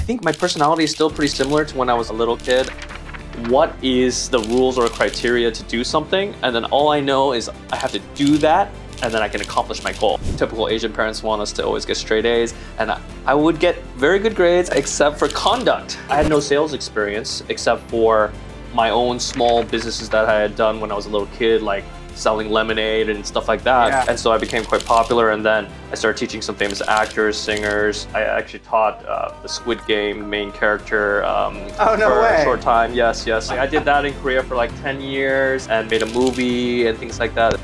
think my personality is still pretty similar to when I was a little kid. What is the rules or criteria to do something? And then all I know is I have to do that and then I can accomplish my goal. Typical Asian parents want us to always get straight A's, and I would get very good grades except for conduct. I had no sales experience except for my own small businesses that I had done when I was a little kid, like selling lemonade and stuff like that. Yeah. And so I became quite popular, and then I started teaching some famous actors, singers. I actually taught the Squid Game main character for a short time. Yes. I did that in Korea for like 10 years and made a movie and things like that.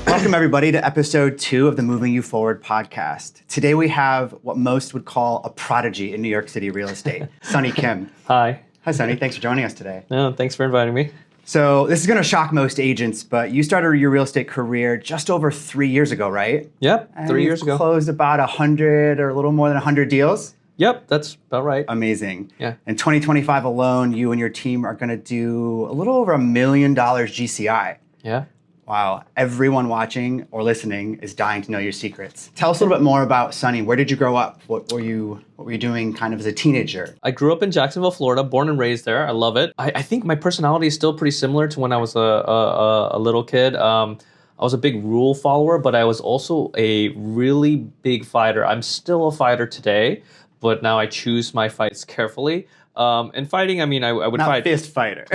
Welcome everybody to episode 2 of the Moving You Forward podcast. Today we have what most would call a prodigy in New York City real estate, Sonnie Kim. Hi. Hi Sonnie, thanks for joining us today. No, thanks for inviting me. So this is going to shock most agents, but you started your real estate career just over 3 years ago, right? Yep, And 3 years ago. Closed about 100 or a little more than 100 deals. Yep, that's about right. Amazing. Yeah. In 2025 alone, you and your team are going to do a little over $1 million GCI. Yeah. Wow, everyone watching or listening is dying to know your secrets. Tell us a little bit more about Sonnie. Where did you grow up? What were you doing kind of as a teenager? I grew up in Jacksonville, Florida, born and raised there. I love it. I think my personality is still pretty similar to when I was a little kid. I was a big rule follower, but I was also a really big fighter. I'm still a fighter today, but now I choose my fights carefully. And fighting, I mean, I would Not fight. fist fighter.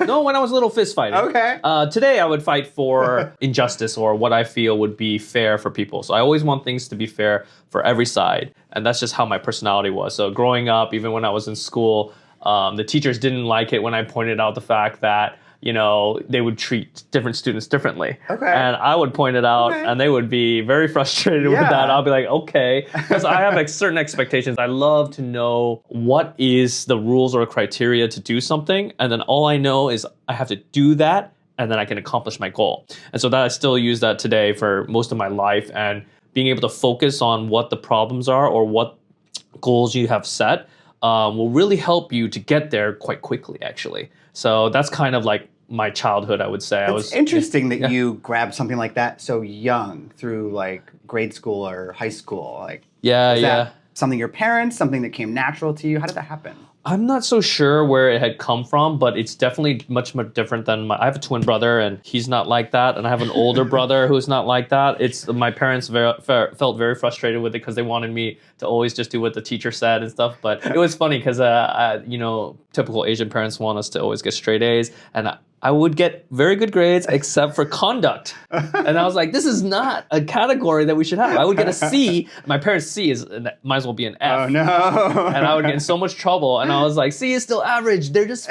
No, when I was little, fist fighting. Okay. Today, I would fight for injustice or what I feel would be fair for people. So I always want things to be fair for every side. And that's just how my personality was. So growing up, even when I was in school, the teachers didn't like it when I pointed out the fact that, you know, they would treat different students differently. Okay. And I would point it out, and they would be very frustrated with that. I'll be like, okay, because I have like certain expectations. I love to know what is the rules or criteria to do something, and then all I know is I have to do that, and then I can accomplish my goal. And so that I still use that today for most of my life, and being able to focus on what the problems are or what goals you have set will really help you to get there quite quickly, actually. So that's kind of like my childhood, I would say. It's interesting that you grabbed something like that so young through like grade school or high school. Like, was that something your parents, something that came natural to you? How did that happen? I'm not so sure where it had come from, but it's definitely much different than I have a twin brother, and he's not like that, and I have an older brother who's not like that. My parents felt very frustrated with it because they wanted me to always just do what the teacher said and stuff. But it was funny because typical Asian parents want us to always get straight A's, and I would get very good grades except for conduct. And I was like, this is not a category that we should have. I would get a C. My parents' C might as well be an F. Oh, no. And I would get in so much trouble. And I was like, C is still average. They're just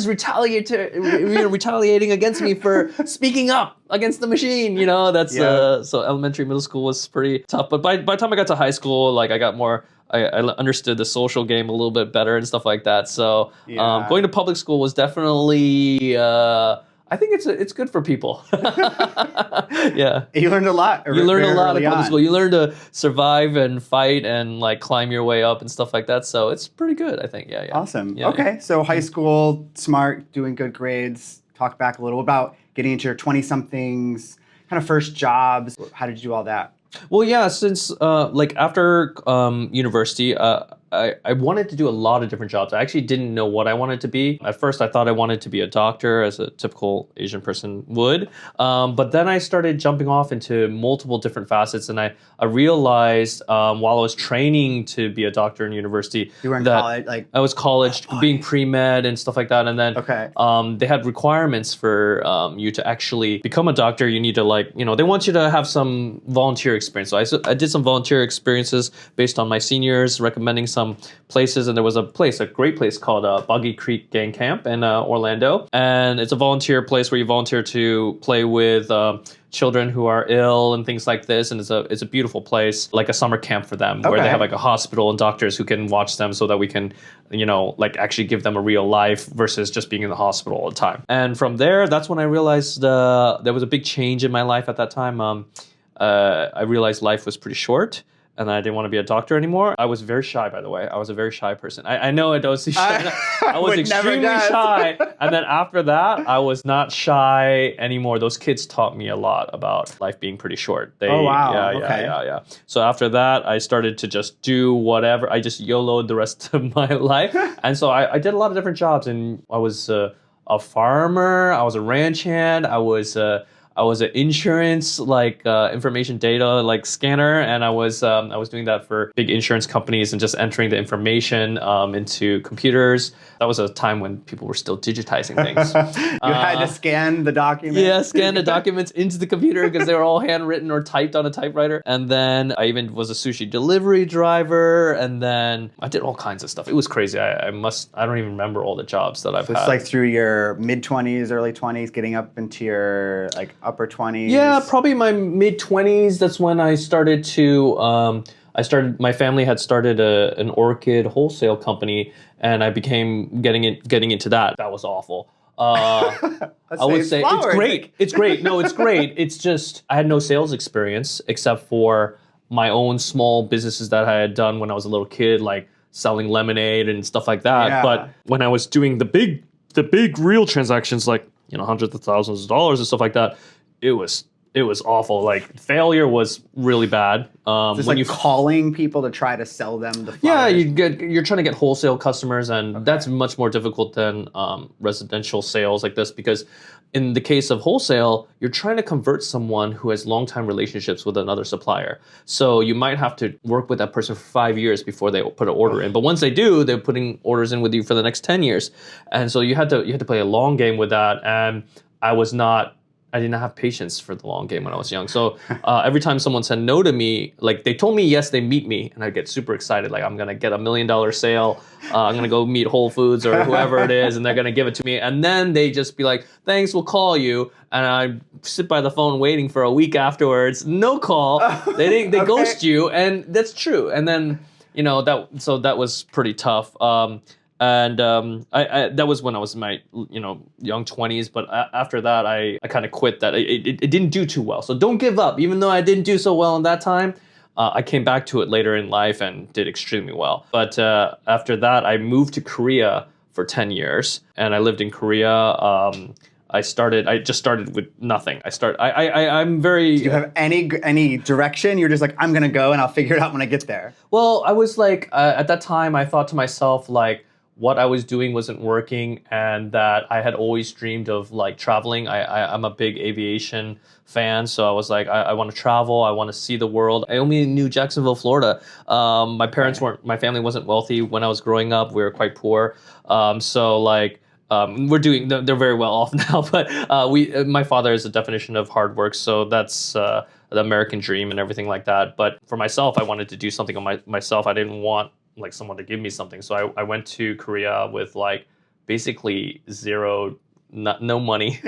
retaliating against me for speaking up against the machine. You know, that's so elementary, middle school was pretty tough. But by the time I got to high school, like I got more. I understood the social game a little bit better and stuff like that. So going to public school was definitely, I think it's good for people. Yeah. You learned a lot. You learn a lot in public school. You learn to survive and fight and like climb your way up and stuff like that. So it's pretty good, I think. Yeah. Awesome. Yeah, okay. So high school, smart, doing good grades. Talk back a little about getting into your 20-somethings, kind of first jobs. How did you do all that? Well, yeah, since after university, I wanted to do a lot of different jobs. I actually didn't know what I wanted to be. At first, I thought I wanted to be a doctor, as a typical Asian person would. But then I started jumping off into multiple different facets, and I realized while I was training to be a doctor in university, you were in college, I was college, being pre-med and stuff like that. And then they had requirements for you to actually become a doctor. You need to they want you to have some volunteer experience. So I did some volunteer experiences based on my seniors recommending some places, and there was a great place called Boggy Creek Gang Camp in Orlando, and it's a volunteer place where you volunteer to play with children who are ill and things like this, and it's a beautiful place, like a summer camp for them, where they have like a hospital and doctors who can watch them so that we can, actually give them a real life versus just being in the hospital all the time. And from there, that's when I realized there was a big change in my life at that time. I realized life was pretty short. and I didn't want to be a doctor anymore. I was very shy, by the way. I was a very shy person. I know it does. I was extremely shy. And then after that, I was not shy anymore. Those kids taught me a lot about life being pretty short. Oh, wow. Yeah. So after that, I started to just do whatever. I just YOLO'd the rest of my life. And so I did a lot of different jobs. And I was a farmer. I was a ranch hand. I was an insurance information data scanner, and I was doing that for big insurance companies and just entering the information into computers. That was a time when people were still digitizing things. You had to scan the documents. Yeah, scan the documents into the computer because they were all handwritten or typed on a typewriter. And then I even was a sushi delivery driver, and then I did all kinds of stuff. It was crazy. I don't even remember all the jobs that I've had. It's like through your mid-20s, early 20s, getting up into your upper 20s. Yeah, probably my mid-20s. That's when I started to my family had started an Orchid wholesale company, and I became getting into that. That was awful. I would say it's great. It's great. No, it's great. It's just I had no sales experience except for my own small businesses that I had done when I was a little kid, like selling lemonade and stuff like that. Yeah. But when I was doing the big real transactions, like hundreds of thousands of dollars and stuff like that, it was awful. Like failure was really bad. Just when calling people to try to sell them the flowers. Yeah, you're trying to get wholesale customers, and that's much more difficult than residential sales like this, because in the case of wholesale, you're trying to convert someone who has long-time relationships with another supplier. So you might have to work with that person for 5 years before they put an order in. But once they do, they're putting orders in with you for the next 10 years. And so you had to play a long game with that. And I didn't have patience for the long game when I was young. So every time someone said no to me, like they told me yes, they meet me, and I'd get super excited. Like I'm gonna get $1 million sale. I'm gonna go meet Whole Foods or whoever it is, and they're gonna give it to me. And then they just be like, "Thanks, we'll call you." And I sit by the phone waiting for a week afterwards. No call. They ghost you, and that's true. And then that was pretty tough. And I that was when I was in my young 20s. But after that, I kind of quit that. It didn't do too well. So don't give up. Even though I didn't do so well in that time, I came back to it later in life and did extremely well. But after that, I moved to Korea for 10 years, and I lived in Korea. I just started with nothing. I'm very... Do you have any direction? You're just like, I'm going to go and I'll figure it out when I get there. Well, I was like, at that time, I thought to myself, like, what I was doing wasn't working, and that I had always dreamed of like traveling. I'm a big aviation fan, so I was like, I want to travel. I want to see the world. I only knew Jacksonville, Florida. My family wasn't wealthy when I was growing up. We were quite poor. They're very well off now, but my father is a definition of hard work, so that's the American dream and everything like that. But for myself, I wanted to do something on myself. I didn't want like someone to give me something. So I went to Korea with like basically no money,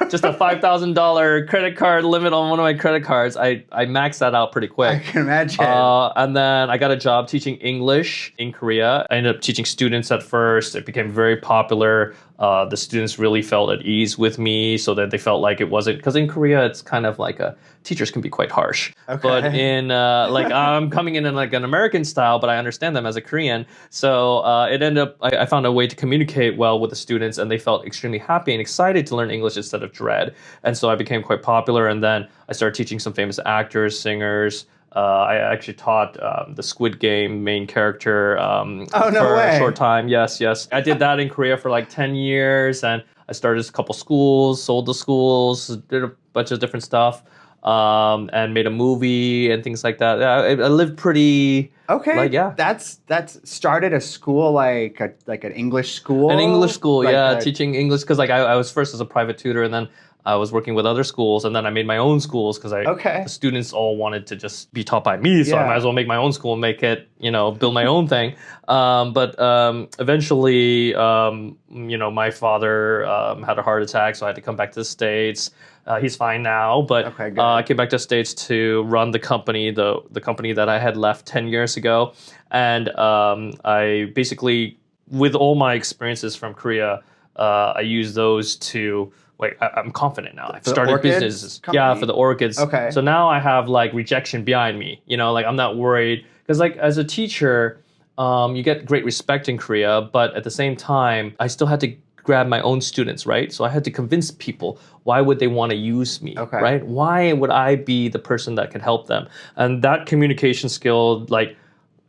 just a $5,000 credit card limit on one of my credit cards. I maxed that out pretty quick. I can imagine. And then I got a job teaching English in Korea. I ended up teaching students at first. It became very popular. The students really felt at ease with me, so that they felt like it wasn't, because in Korea it's kind of like teachers can be quite harsh. Okay. But in I'm coming in like an American style, but I understand them as a Korean. So it ended up I found a way to communicate well with the students, and they felt extremely happy and excited to learn English instead of dread. And so I became quite popular, and then I started teaching some famous actors, singers. I actually taught the Squid Game main character for a short time. Yes. I did that in Korea for like 10 years, and I started a couple schools, sold the schools, did a bunch of different stuff, and made a movie and things like that. Yeah, I lived pretty... Okay, like, yeah. That's started a school like an English school? An English school, teaching English, because like I was first as a private tutor, and then I was working with other schools, and then I made my own schools because the students all wanted to just be taught by me, so I might as well make my own school and make it, build my own thing. But eventually, my father had a heart attack, so I had to come back to the States. He's fine now, but I came back to the States to run the company, the company that I had left 10 years ago. And I basically, with all my experiences from Korea, I use those to I'm confident now. I've started Orchid businesses. company? Yeah, for the orchids. Okay. So now I have like rejection behind me. You know, like I'm not worried because like as a teacher, you get great respect in Korea, but at the same time, I still had to grab my own students, right? So I had to convince people, why would they want to use me, right? Why would I be the person that could help them? And that communication skill, like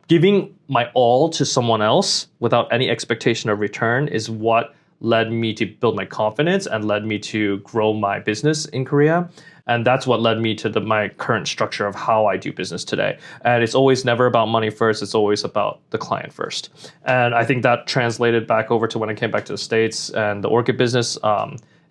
giving my all to someone else without any expectation of return is what led me to build my confidence and led me to grow my business in Korea. And that's what led me to my current structure of how I do business today. And it's always never about money first. It's always about the client first. And I think that translated back over to when I came back to the States and the Orchid business.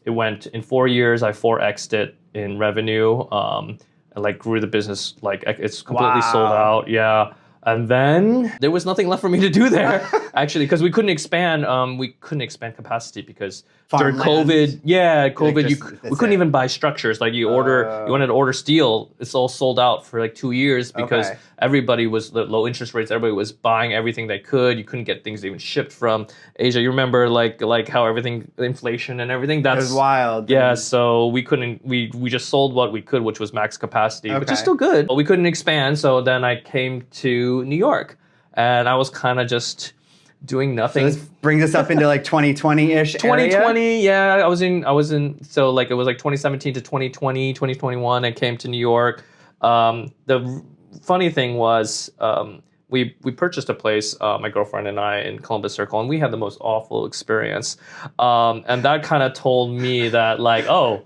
It went in 4 years. I 4x'd it in revenue. And like grew the business. Like it's completely sold out. Yeah. And then there was nothing left for me to do there, actually, because we couldn't expand. We couldn't expand capacity because during COVID, we couldn't even buy structures. Like you wanted to order steel, it's all sold out for like 2 years because everybody was the low interest rates. Everybody was buying everything they could. You couldn't get things even shipped from Asia. You remember like how everything, inflation and everything. That was wild. Yeah, so we couldn't. We just sold what we could, which was max capacity, which is still good. But we couldn't expand. So then I came to New York, and I was kind of just doing nothing. So this brings us up into like 2020-ish 2020, yeah. I was in so like it was like 2017 to 2020, 2021 I came to New York. The funny thing was we purchased a place, my girlfriend and I, in Columbus Circle, and we had the most awful experience. And that kind of told me that like, oh,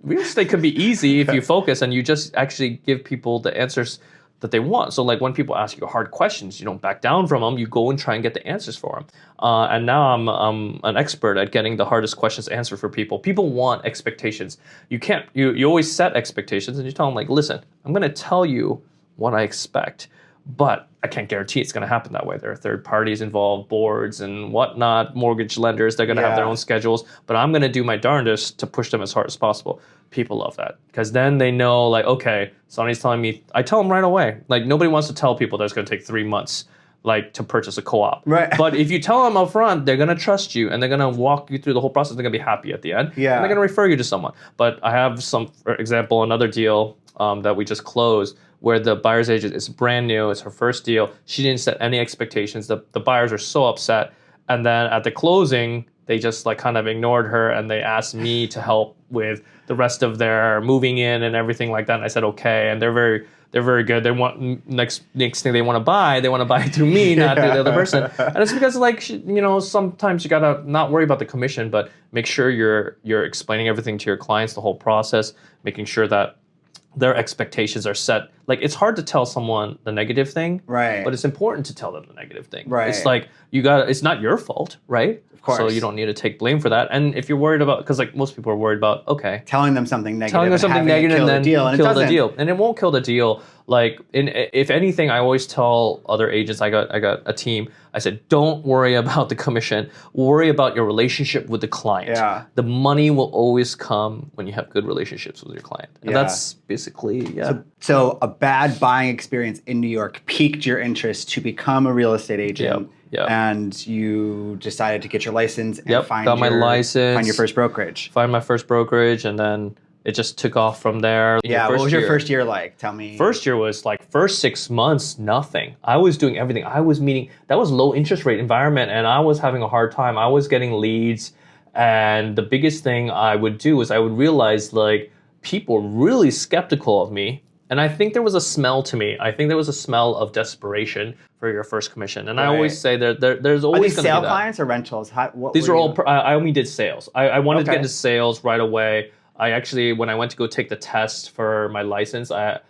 real estate can be easy if you focus and you just actually give people the answers that they want. So like when people ask you hard questions, you don't back down from them. You go and try and get the answers for them. And now I'm an expert at getting the hardest questions answered for people. People want expectations. You always set expectations and you tell them like, listen, I'm going to tell you what I expect, but I can't guarantee it's going to happen that way. There are third parties involved, boards and whatnot, mortgage lenders. They're going to have their own schedules, but I'm going to do my darndest to push them as hard as possible. People love that because then they know like, okay, Sonnie's telling me, I tell them right away. Like nobody wants to tell people that it's going to take 3 months like to purchase a co-op. Right. But if you tell them up front, they're going to trust you and they're going to walk you through the whole process. They're going to be happy at the end. Yeah. And they're going to refer you to someone. But I have some, for example, another deal that we just closed where the buyer's agent is brand new. It's her first deal. She didn't set any expectations. The buyers are so upset. And then at the closing, they just like kind of ignored her and they asked me to help with the rest of their moving in and everything like that. And I said, okay. And they're very good. They want next thing they want to buy through me, not through the other person. And it's because like, sometimes you gotta not worry about the commission, but make sure you're explaining everything to your clients, the whole process, making sure that their expectations are set. Like it's hard to tell someone the negative thing, right? But it's important to tell them the negative thing. Right. It's like it's not your fault, right? Of course. So you don't need to take blame for that. And if you're worried about, because like most people are worried about, okay, telling them something negative, and then kill the deal, and it won't kill the deal. Like if anything, I always tell other agents, I got a team. I said, don't worry about the commission. Worry about your relationship with the client. Yeah. The money will always come when you have good relationships with your client. And that's basically, So a bad buying experience in New York piqued your interest to become a real estate agent. Yep. And you decided to get your license and find your first brokerage. Find my first brokerage, and then it just took off from there. Yeah, what was your first year like? Tell me. First year was like first 6 months, nothing. I was doing everything. I was meeting, that was low interest rate environment and I was having a hard time. I was getting leads. And the biggest thing I would do is I would realize like people were really skeptical of me. And I think there was a smell to me. I think there was a smell of desperation for your first commission. And I always say that there's always going to be that. Are these sale clients or rentals? These are all, I only did sales. I wanted to get into sales right away. I actually, when I went to go take the test for my license, I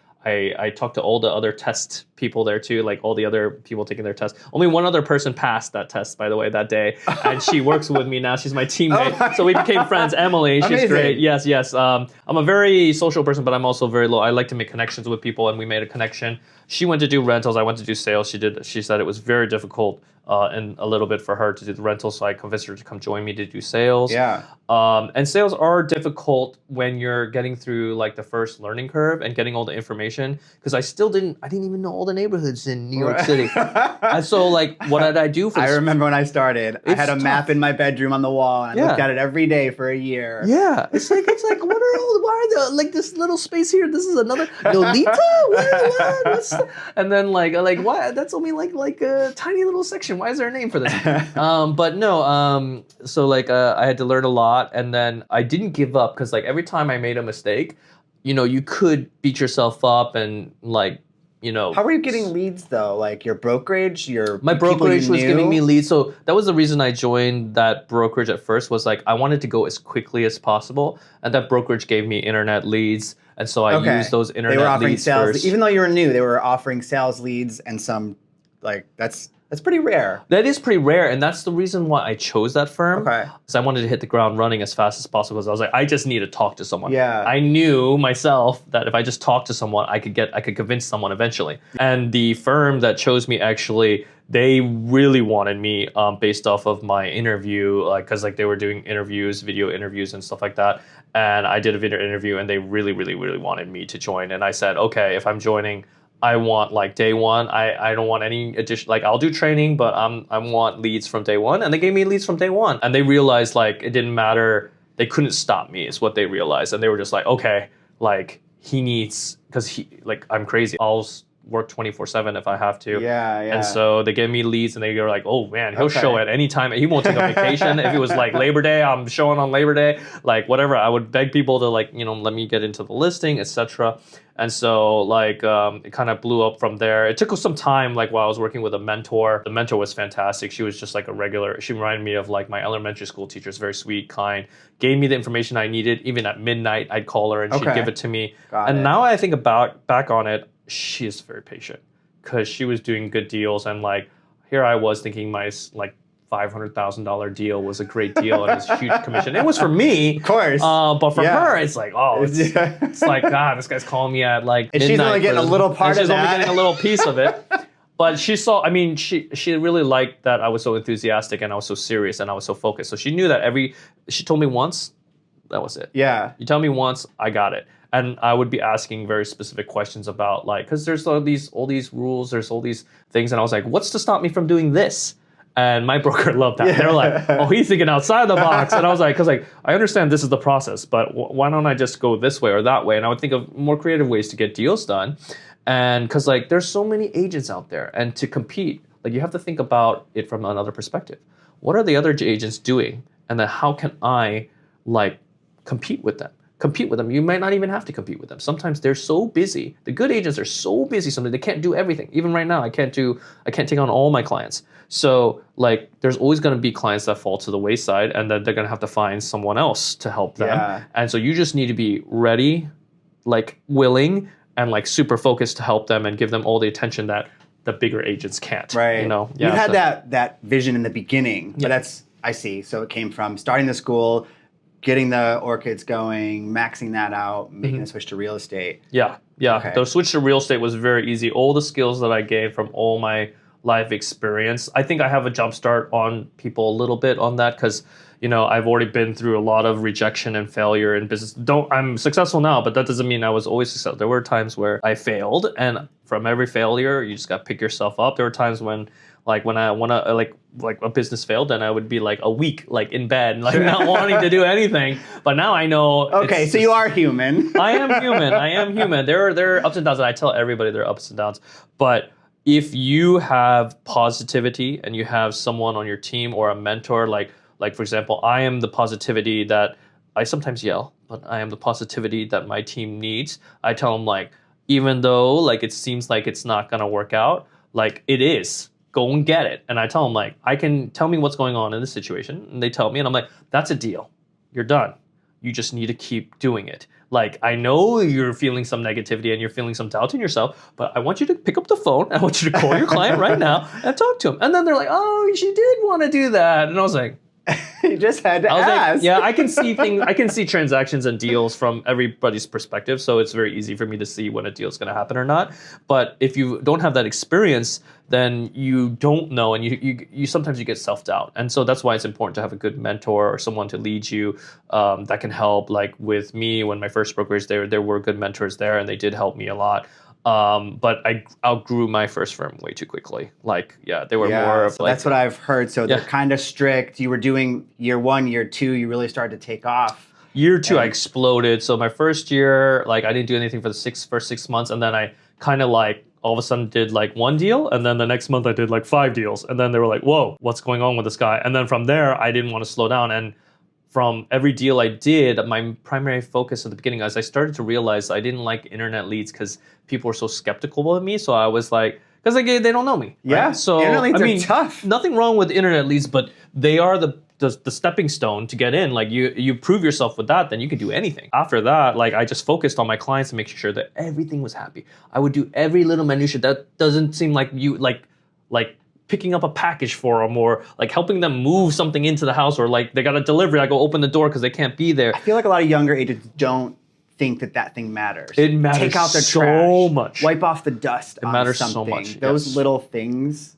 talked to all the other test people there too, like all the other people taking their test. Only one other person passed that test, by the way, that day. And she works with me now. She's my teammate. So we became friends. Emily, she's great. Yes. I'm a very social person, but I'm also very low. I like to make connections with people, and we made a connection. she went to do rentals. I went to do sales. She said it was very difficult and a little bit for her to do the rentals. So I convinced her to come join me to do sales. Yeah. And sales are difficult when you're getting through like the first learning curve and getting all the information. Because I didn't even know all the neighborhoods in New York City. And so like, what did I do for I remember when I started, I had a map in my bedroom on the wall and I looked at it every day for a year. Yeah. It's like, why are like this little space here? This is another Lolita? What? And then like, why? That's only like a tiny little section. Why is there a name for this? But no, so like I had to learn a lot, and then I didn't give up because like every time I made a mistake, you could beat yourself up and like, How were you getting leads though? Like your brokerage, my brokerage was giving me leads. So that was the reason I joined that brokerage at first, was like I wanted to go as quickly as possible, and that brokerage gave me internet leads. And so I used those internet leads. They were offering sales first. Even though you were new, they were offering sales leads and some like that's pretty rare. That is pretty rare, and that's the reason why I chose that firm. Okay. Because I wanted to hit the ground running as fast as possible. Because I was like, I just need to talk to someone. Yeah. I knew myself that if I just talked to someone, I could convince someone eventually. And the firm that chose me, actually, they really wanted me based off of my interview, because like they were doing interviews, video interviews and stuff like that. And I did a video interview, and they really, really, really wanted me to join. And I said, okay, if I'm joining, I want like day one. I don't want any addition. Like I'll do training, but I want leads from day one. And they gave me leads from day one. And they realized like it didn't matter. They couldn't stop me is what they realized. And they were just like, okay, like he needs, because I'm crazy. I'll work 24/7 if I have to. Yeah. And so they gave me leads, and they were like, oh man, he'll show at any time. He won't take a vacation. If it was like Labor Day, I'm showing on Labor Day, like whatever. I would beg people to like, let me get into the listing, etc. And so like it kind of blew up from there. It took some time, like while I was working with a mentor. The mentor was fantastic. She was just like she reminded me of like my elementary school teachers, very sweet, kind, gave me the information I needed. Even at midnight, I'd call her and she'd give it to me. Now I think back on it, she is very patient, because she was doing good deals, and like here I was thinking my like $500,000 deal was a great deal and it was a huge commission. It was for me, of course, but for her, it's like, it's like, God, this guy's calling me at like midnight. She's only getting a little part of that. She's only getting a little piece of it. But she saw, she really liked that I was so enthusiastic and I was so serious and I was so focused. So she knew that she told me once, that was it. Yeah. You tell me once, I got it. And I would be asking very specific questions about like, because there's all these rules, there's all these things. And I was like, what's to stop me from doing this? And my broker loved that. They were like, oh, he's thinking outside the box. And I was like, because like, I understand this is the process, but why don't I just go this way or that way? And I would think of more creative ways to get deals done. And because like, there's so many agents out there, and to compete, like you have to think about it from another perspective. What are the other agents doing? And then how can I like compete with them? You might not even have to compete with them. Sometimes they're so busy. The good agents are so busy. Sometimes they can't do everything. Even right now, I can't take on all my clients. So like, there's always going to be clients that fall to the wayside, and then they're going to have to find someone else to help them. Yeah. And so you just need to be ready, like willing, and like super focused to help them and give them all the attention that the bigger agents can't. Right. You had that vision in the beginning, but I see. So it came from starting the school, getting the Orchids going, maxing that out, making the switch to real estate. Yeah. Okay. The switch to real estate was very easy. All the skills that I gained from all my life experience, I think I have a jump start on people a little bit on that, because I've already been through a lot of rejection and failure in business. I'm successful now, but that doesn't mean I was always successful. There were times where I failed, and from every failure, you just got to pick yourself up. There were times when I want to like a business failed, and I would be like a week like in bed, like not wanting to do anything. But now I know. Okay, so you are human. I am human. There are ups and downs, and I tell everybody there are ups and downs. But if you have positivity and you have someone on your team or a mentor, like for example, I am the positivity that I sometimes yell, but I am the positivity that my team needs. I tell them like, even though like it seems like it's not gonna work out, like it is. Go and get it. And I tell them like, tell me what's going on in this situation. And they tell me, and I'm like, that's a deal. You're done. You just need to keep doing it. Like, I know you're feeling some negativity and you're feeling some doubt in yourself, but I want you to pick up the phone. I want you to call your client right now and talk to him. And then they're like, oh, she did want to do that. And I was like, You just had to ask. Like, yeah, I can see things. I can see transactions and deals from everybody's perspective, so it's very easy for me to see when a deal is going to happen or not. But if you don't have that experience, then you don't know, and you sometimes you get self-doubt. And so that's why it's important to have a good mentor or someone to lead you that can help. Like with me, when my first brokerage, there were good mentors there, and they did help me a lot. But I outgrew my first firm way too quickly. Like, they were more of like... That's what I've heard. So they're kind of strict. You were doing year 1, year 2, you really started to take off. Year 2, I exploded. So my first year, like I didn't do anything for the first 6 months. And then I kind of like all of a sudden did like 1 deal. And then the next month I did like 5 deals. And then they were like, whoa, what's going on with this guy? And then from there, I didn't want to slow down. And from every deal I did, my primary focus at the beginning, as I started to realize I didn't like internet leads because people were so skeptical of me. So I was like, because they don't know me. Yeah, right? So internet leads are tough. Nothing wrong with internet leads, but they are the stepping stone to get in. Like you prove yourself with that, then you can do anything. After that, like I just focused on my clients and making sure that everything was happy. I would do every little minutia that doesn't seem like you like picking up a package for them, or like helping them move something into the house, or like they got a delivery, I go open the door because they can't be there. I feel like a lot of younger agents don't think that thing matters. It matters. Take out their trash, much. Wipe off the dust. It matters something. So much. Those little things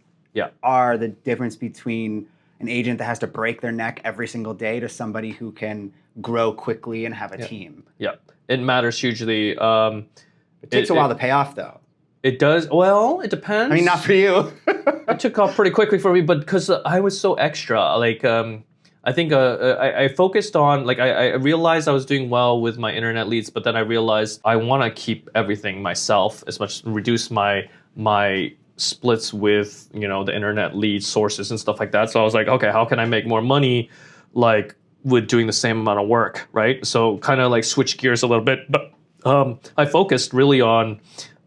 are the difference between an agent that has to break their neck every single day to somebody who can grow quickly and have a team. Yeah, it matters hugely. It takes a while to pay off, though. It does. Well, it depends. I mean, not for you. It took off pretty quickly for me, but because I was so extra. Like, I think I focused on, like, I realized I was doing well with my internet leads, but then I realized I want to keep everything myself, as much, reduce my splits with, the internet lead sources and stuff like that. So I was like, okay, how can I make more money, like, with doing the same amount of work, right? So kind of like switch gears a little bit, but I focused really on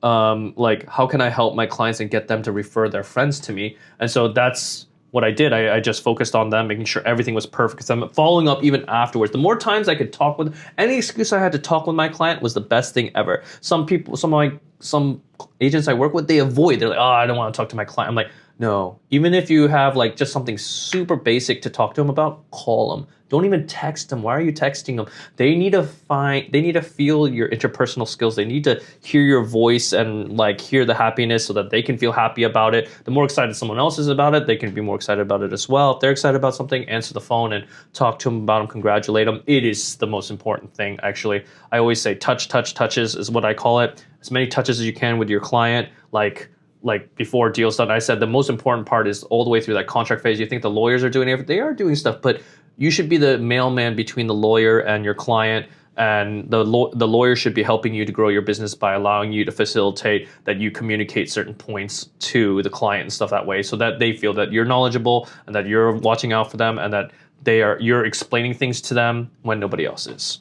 like, how can I help my clients and get them to refer their friends to me? And so that's what I did. I just focused on them, making sure everything was perfect, because I'm following up even afterwards. The more times I could talk with, any excuse I had to talk with my client was the best thing ever. Some agents I work with, they avoid. They're like, oh, I don't want to talk to my client. I'm like, no. Even if you have like just something super basic to talk to them about, call them. Don't even text them. Why are you texting them? They need to feel your interpersonal skills. They need to hear your voice and like hear the happiness so that they can feel happy about it. The more excited someone else is about it, they can be more excited about it as well. If they're excited about something, answer the phone and talk to them about them, congratulate them. It is the most important thing, actually. I always say touches is what I call it. As many touches as you can with your client, like before deal's done. I said the most important part is all the way through that contract phase. You think the lawyers are doing everything? They are doing stuff, but you should be the mailman between the lawyer and your client, and the lawyer should be helping you to grow your business by allowing you to facilitate that you communicate certain points to the client and stuff that way, so that they feel that you're knowledgeable and that you're watching out for them and that you're explaining things to them when nobody else is.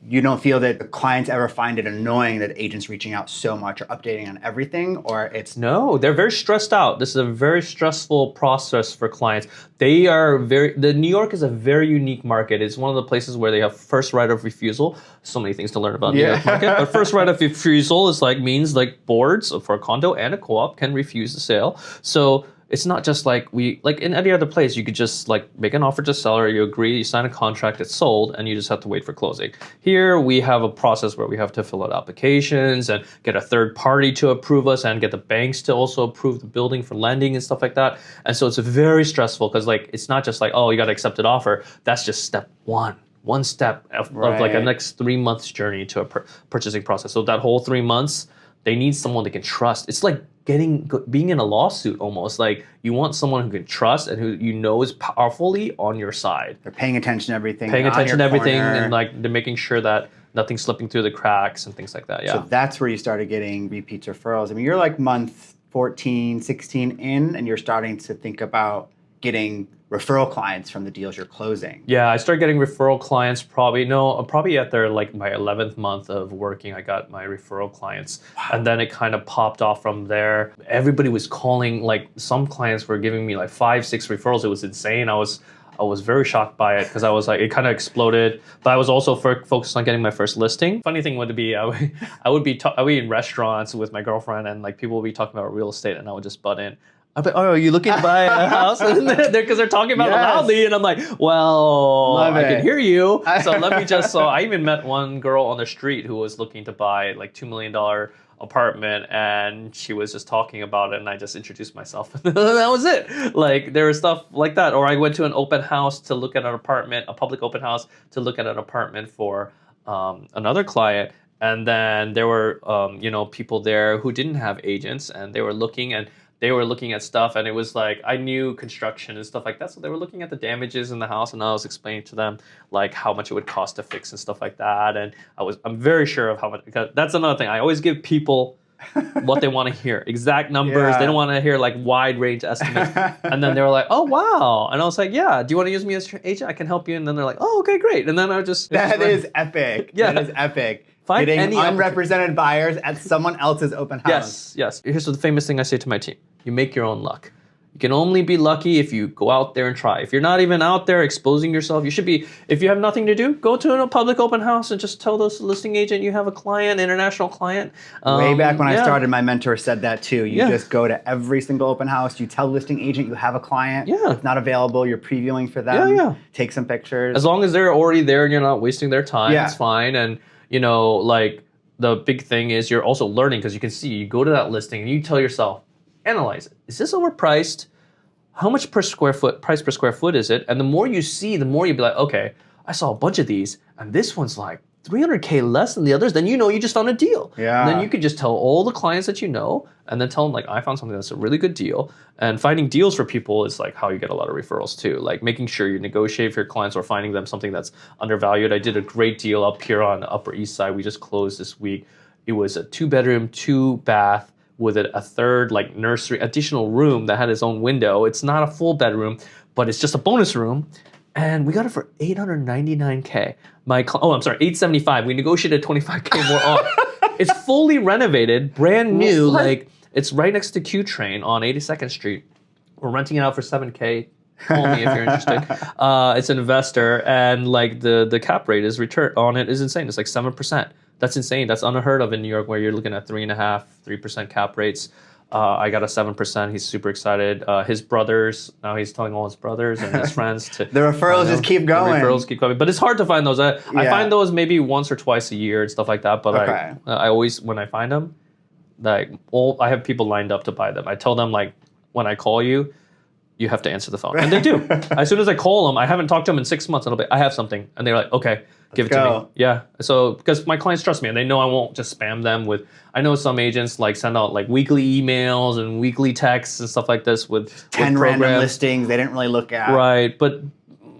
You don't feel that the clients ever find it annoying that agents reaching out so much or updating on everything, or it's... No, they're very stressed out. This is a very stressful process for clients. The New York is a very unique market. It's one of the places where they have first right of refusal. So many things to learn about New York market. But first right of refusal means boards for a condo and a co-op can refuse the sale. So it's not just like in any other place, you could just make an offer to seller, you agree, you sign a contract, it's sold, and you just have to wait for closing. Here, we have a process where we have to fill out applications and get a third party to approve us and get the banks to also approve the building for lending and stuff like that. And so it's very stressful because it's not just oh, you got to accept an offer. That's just step one. One step of a next 3 months journey to a purchasing process. So that whole 3 months, they need someone they can trust. It's like being in a lawsuit almost. You want someone who can trust and who is powerfully on your side. They're paying attention to everything. And they're making sure that nothing's slipping through the cracks and things like that. Yeah. So that's where you started getting repeats referrals. I mean, you're month 14, 16 in, and you're starting to think about getting referral clients from the deals you're closing. Yeah, I started getting referral clients probably at their my 11th month of working, I got my referral clients. Wow. And then it kind of popped off from there. Everybody was calling, some clients were giving me 5, 6 referrals. It was insane. I was very shocked by it because I was it kind of exploded. But I was also focused on getting my first listing. Funny thing would be I would be in restaurants with my girlfriend, and people would be talking about real estate, and I would just butt in. I'm like, oh, are you looking to buy a house? Because they're talking about it loudly, and I'm like, well, I can hear you. So let me just. So I even met one girl on the street who was looking to buy like $2 million apartment, and she was just talking about it, and I just introduced myself. That was it. Like there was stuff like that. Or I went to an open house to look at an apartment, a public open house to look at an apartment for another client. And then there were, people there who didn't have agents, and they were looking at stuff, and it was like, I knew construction and stuff like that. So they were looking at the damages in the house, and I was explaining to them like how much it would cost to fix and stuff like that. And I'm very sure of how much, because that's another thing. I always give people what they want to hear, exact numbers. They don't want to hear like wide range estimates. And then they were like, oh, wow. And I was like, yeah, do you want to use me as your agent? I can help you. And then they're like, oh, okay, great. And then I just. That is epic. Yeah. That is epic. Find getting any unrepresented buyers at someone else's open house. Yes. Here's the famous thing I say to my team. You make your own luck. You can only be lucky if you go out there and try. If you're not even out there exposing yourself, you should be, if you have nothing to do, go to a public open house and just tell the listing agent you have a client, international client. Way back when I started, my mentor said that too. You just go to every single open house, you tell the listing agent you have a client. It's not available, you're previewing for them. Take some pictures. As long as they're already there and you're not wasting their time, it's fine. And, like the big thing is you're also learning, because you can see, you go to that listing and you tell yourself, analyze it. Is this overpriced? How much price per square foot is it? And the more you see, the more you'll be like, okay, I saw a bunch of these, and this one's like $300K less than the others. Then you just found a deal. And then you could just tell all the clients that you know, and then tell them like, I found something that's a really good deal. And finding deals for people is like how you get a lot of referrals too. Like making sure you negotiate for your clients or finding them something that's undervalued. I did a great deal up here on the Upper East Side. We just closed this week. It was a 2-bedroom, 2-bath. With a third like nursery additional room that had its own window. It's not a full bedroom, but it's just a bonus room. And we got it for $899K. I'm sorry, $875. We negotiated $25K more off. It's fully renovated, brand new. What? Like it's right next to Q Train on 82nd Street. We're renting it out for $7K. Call me if you're interested. It's an investor, and like the cap rate return on it is insane. It's like 7%. That's insane. That's unheard of in New York, where you're looking at 3.5%, 3% cap rates. I got a 7%. He's super excited. His brothers, now he's telling all his brothers and his friends to. The referrals just keep going. The referrals keep coming, but it's hard to find those. I find those maybe once or twice a year and stuff like that. But I always, when I find them, I have people lined up to buy them. I tell them like, when I call you, you have to answer the phone, and they do. As soon as I call them, I haven't talked to them in 6 months. And I have something, and they're like, okay. Give it to me. Yeah. So, because my clients trust me and they know I won't just spam them with, I know some agents like send out like weekly emails and weekly texts and stuff like this with 10 random listings they didn't really look at. Right. But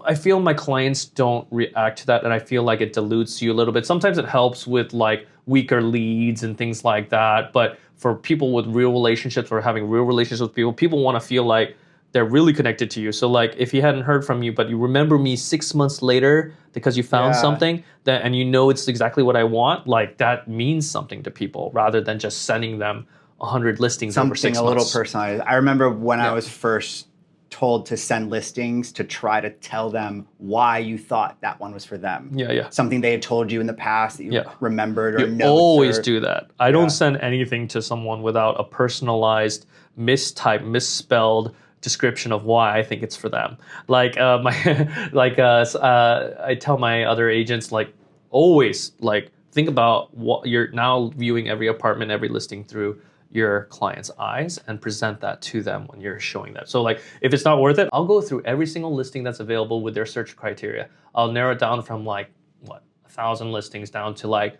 I feel my clients don't react to that, and I feel like it dilutes you a little bit. Sometimes it helps with like weaker leads and things like that. But for people with real relationships or having real relationships with people want to feel like they're really connected to you. So like if he hadn't heard from you, but you remember me 6 months later because you found something and you know it's exactly what I want, like that means something to people rather than just sending them 100 listings over 6 months. Something a little personalized. I remember when I was first told to send listings to try to tell them why you thought that one was for them. Something they had told you in the past that you remembered or notes. You always do that. I don't send anything to someone without a personalized, misspelled description of why I think it's for them. Like I tell my other agents, like always, like think about what you're now viewing every apartment, every listing through your client's eyes, and present that to them when you're showing that. So like if it's not worth it, I'll go through every single listing that's available with their search criteria. I'll narrow it down from like 1,000 listings down to like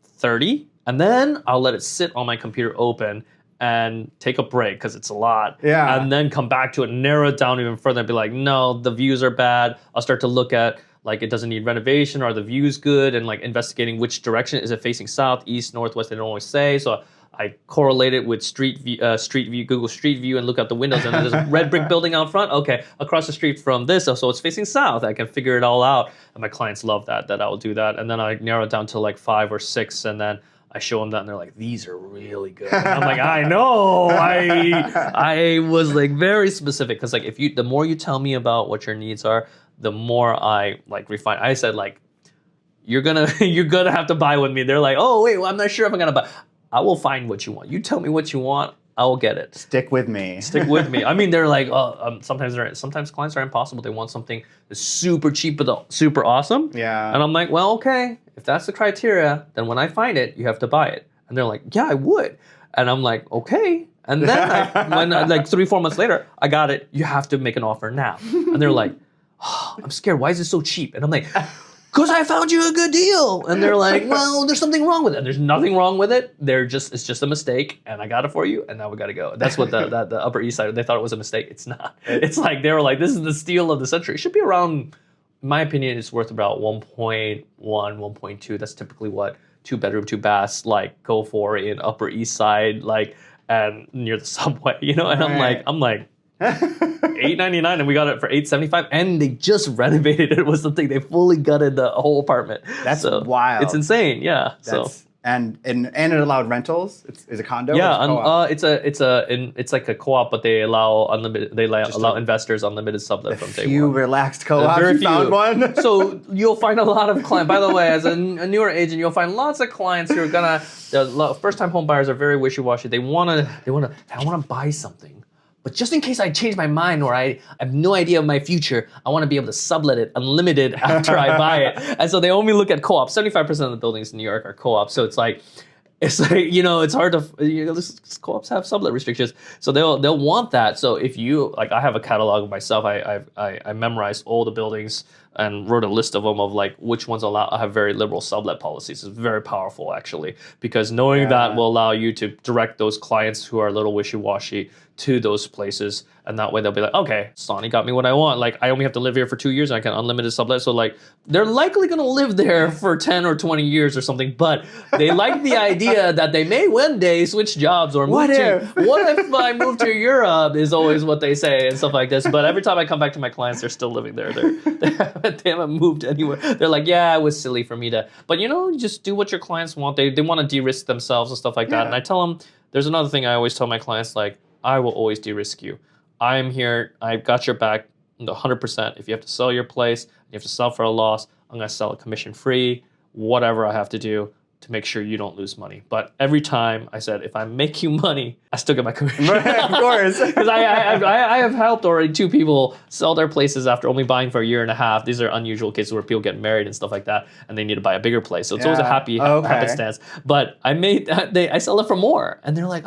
30, and then I'll let it sit on my computer open and take a break because it's a lot. And then come back to it, narrow it down even further and be like, no, the views are bad. I'll start to look at like it doesn't need renovation, or the views good, and like investigating which direction. Is it facing south, east, northwest? They don't always say. So I correlate it with Street View, Google Street View, and look out the windows, and there's a red brick building out front. Okay, across the street from this, so it's facing south. I can figure it all out, and my clients love that I will do that. And then I narrow it down to like 5 or 6, and then I show them that, and they're like, "These are really good." And I'm like, "I know." I was like very specific because like the more you tell me about what your needs are, the more I like refine. I said like, "You're gonna have to buy with me." They're like, "Oh wait, well, I'm not sure if I'm gonna buy." I will find what you want. You tell me what you want. I'll get it. Stick with me. Stick with me. I mean, they're like, sometimes clients are impossible. They want something that's super cheap but super awesome. Yeah. And I'm like, well, okay, if that's the criteria, then when I find it, you have to buy it. And they're like, yeah, I would. And I'm like, okay. And then when like 3-4 months later, I got it. You have to make an offer now. And they're like, oh, I'm scared. Why is it so cheap? And I'm like, because I found you a good deal. And they're like, well, there's something wrong with it. And there's nothing wrong with it. It's just a mistake. And I got it for you. And now we got to go. That's what the Upper East Side, they thought it was a mistake. It's not. It's like, they were like, this is the steal of the century. It should be around, in my opinion, it's worth about 1.1, 1.2. That's typically what 2-bedroom, 2 baths like go for in Upper East Side, like, and near the subway, you know? And right. I'm like, $899 and we got it for $875 and they just renovated it. Was something they fully gutted the whole apartment. That's wild. It's insane. Yeah. And it allowed rentals. It's a condo. Yeah, it's like a co-op, but they allow unlimited. They allow investors unlimited sublet from day one. Few relaxed co-ops. You found one. So you'll find a lot of clients. By the way, as a newer agent, you'll find lots of clients who are gonna. First-time home buyers are very wishy-washy. I wanna buy something. But just in case I change my mind or I have no idea of my future, I want to be able to sublet it unlimited after I buy it. And so they only look at co-ops. 75% of the buildings in New York are co-ops. So it's like, it's hard to, co-ops have sublet restrictions. So they'll want that. So if you, like I have a catalog of myself, I memorized all the buildings and wrote a list of them of like which ones have very liberal sublet policies. It's very powerful actually, because knowing that will allow you to direct those clients who are a little wishy-washy to those places, and that way they'll be like, okay, Sonnie got me what I want. Like I only have to live here for 2 years and I can unlimited sublet. So like they're likely gonna live there for 10 or 20 years or something, but they like the idea that they may one day switch jobs or what if I move to Europe is always what they say and stuff like this. But every time I come back to my clients, they're still living there. They haven't moved anywhere. They're like, yeah, it was silly for me to, but just do what your clients want. They want to de-risk themselves and stuff like that. And I tell them, there's another thing I always tell my clients, like, I will always de-risk you. I am here. I've got your back 100%. If you have to sell your place, you have to sell for a loss, I'm going to sell it commission-free, whatever I have to do to make sure you don't lose money. But every time I said, if I make you money, I still get my commission. Right, of course. Because I have helped already 2 people sell their places after only buying for a year and a half. These are unusual cases where people get married and stuff like that, and they need to buy a bigger place. So it's always a happenstance. But I sell it for more. And they're like,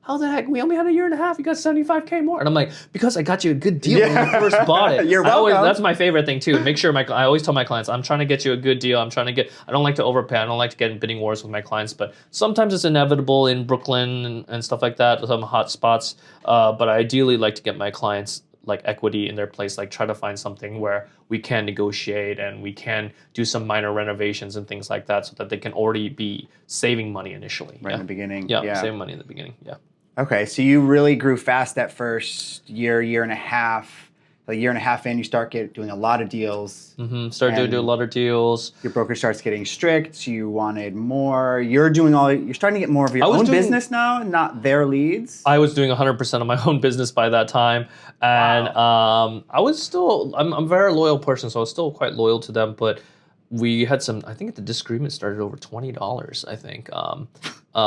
how the heck? We only had a year and a half. You got $75K more. And I'm like, because I got you a good deal when you first bought it. You're welcome. That's my favorite thing too. Make sure I always tell my clients, I'm trying to get you a good deal. I don't like to overpay. I don't like to get in bidding wars with my clients, but sometimes it's inevitable in Brooklyn and stuff like that, some hot spots. But I ideally like to get my clients like equity in their place, like try to find something where we can negotiate and we can do some minor renovations and things like that so that they can already be saving money initially. In the beginning. Yeah, saving money in the beginning, yeah. Okay, so you really grew fast that first year and a half. A year and a half in, you start doing a lot of deals. Start doing a lot of deals. Your broker starts getting strict. You wanted more. You're starting to get more of your own business now, not their leads. I was doing 100% of my own business by that time, and I'm a very loyal person, so I was still quite loyal to them. But we had I think the disagreement started over $20. I think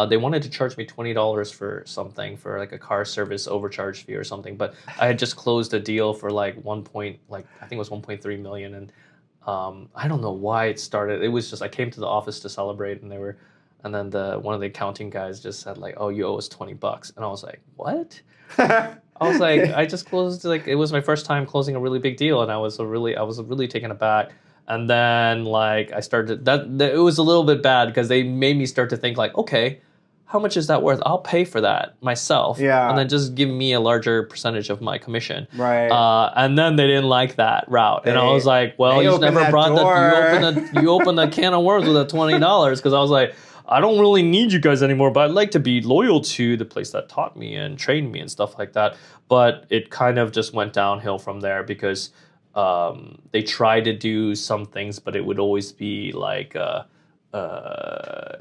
they wanted to charge me $20 for something, for like a car service overcharge fee or something. But I had just closed a deal for like I think it was 1.3 million, and I don't know why it started. It was just I came to the office to celebrate, and then one of the accounting guys just said like, "Oh, you owe us $20," and I was like, "What?" I was like, I just closed, like it was my first time closing a really big deal, and I was really taken aback. And then like I started it was a little bit bad because they made me start to think like, okay, how much is that worth? I'll pay for that myself. Yeah. And then just give me a larger percentage of my commission. Right. And then they didn't like that route. And I was like, well, you never brought you opened a can of worms with a $20 because I was like, I don't really need you guys anymore, but I'd like to be loyal to the place that taught me and trained me and stuff like that. But it kind of just went downhill from there because they tried to do some things, but it would always be like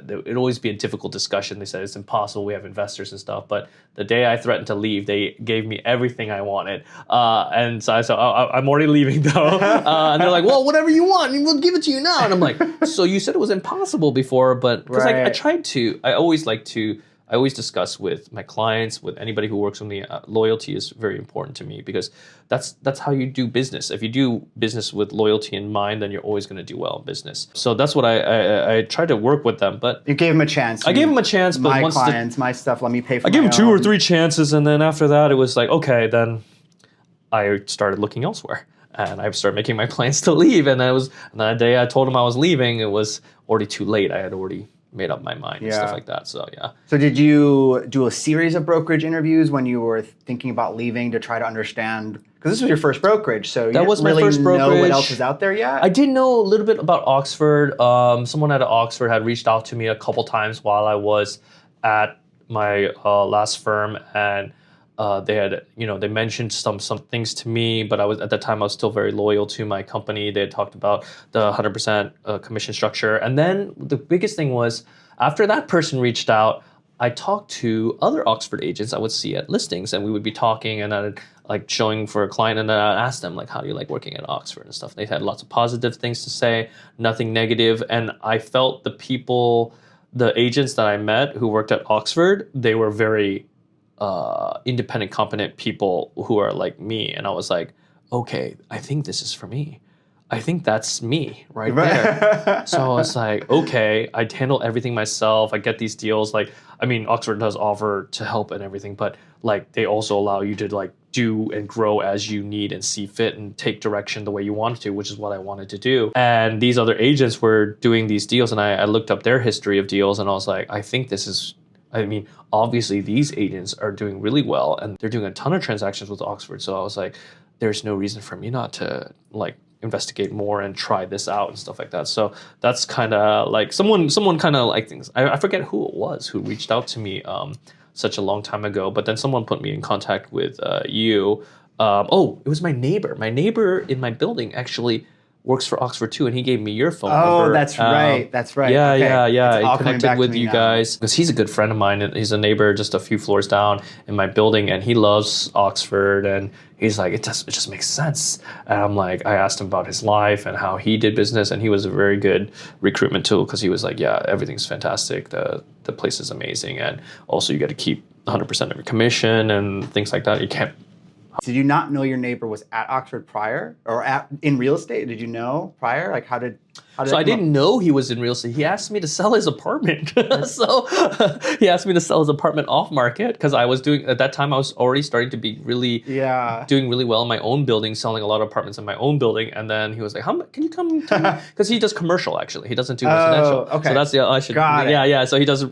it'd always be a difficult discussion. They said it's impossible. We have investors and stuff. But the day I threatened to leave, they gave me everything I wanted. And so I said, I'm already leaving though. And they're like, well, whatever you want, we'll give it to you now. And I'm like, so you said it was impossible before, but because I always like to. I always discuss with my clients, with anybody who works with me, loyalty is very important to me because that's how you do business. If you do business with loyalty in mind, then you're always going to do well in business. So that's what I tried to work with them. But you gave them a chance. I gave them a chance, but my clients, my stuff, let me pay for. I gave them 2 or 3 chances, and then after that, it was like, okay, then I started looking elsewhere. And I started making my plans to leave. And that day I told him I was leaving, it was already too late. I had already made up my mind and stuff like that. So yeah. So did you do a series of brokerage interviews when you were thinking about leaving to try to understand? Because this was your first brokerage, so you didn't really know what else was out there yet? I did know a little bit about Oxford. Someone at Oxford had reached out to me a couple times while I was at my last firm, and they had, they mentioned some things to me, but at that time I was still very loyal to my company. They had talked about the 100% commission structure. And then the biggest thing was, after that person reached out, I talked to other Oxford agents I would see at listings, and we would be talking, and I'd like showing for a client, and then I'd ask them like, how do you like working at Oxford and stuff. They had lots of positive things to say, nothing negative. And I felt the agents that I met who worked at Oxford, they were very independent, competent people who are like me. And I was like, okay, I think this is for me. I think that's me right there. So I was like, okay, I handle everything myself. I get these deals. Like, I mean, Oxford does offer to help and everything, but like they also allow you to like do and grow as you need and see fit and take direction the way you want to, which is what I wanted to do. And these other agents were doing these deals, and I looked up their history of deals, and I was like, I think this is, I mean, obviously these agents are doing really well and they're doing a ton of transactions with Oxford. So I was like, there's no reason for me not to like investigate more and try this out and stuff like that. So that's kind of like someone kind of like things. I forget who it was who reached out to me such a long time ago, but then someone put me in contact with you. It was my neighbor. My neighbor in my building actually works for Oxford too, and he gave me your phone number. Oh, that's right. That's right. Yeah, okay. yeah. He connected with you guys because he's a good friend of mine. And he's a neighbor just a few floors down in my building, and he loves Oxford. And he's like, it just makes sense. And I'm like, I asked him about his life and how he did business, and he was a very good recruitment tool because he was like, yeah, everything's fantastic. The place is amazing, and also you got to keep 100% of your commission and things like that. You can't. Did you not know your neighbor was at Oxford prior, or in real estate? Did you know prior? Like how did So I didn't know he was in real estate. He asked me to sell his apartment. So he asked me to sell his apartment off market because I was doing, at that time I was already starting to be really doing really well in my own building, selling a lot of apartments in my own building. And then he was like, can you come to me? Because he does commercial actually. He doesn't do residential. Okay. So that's yeah. So he does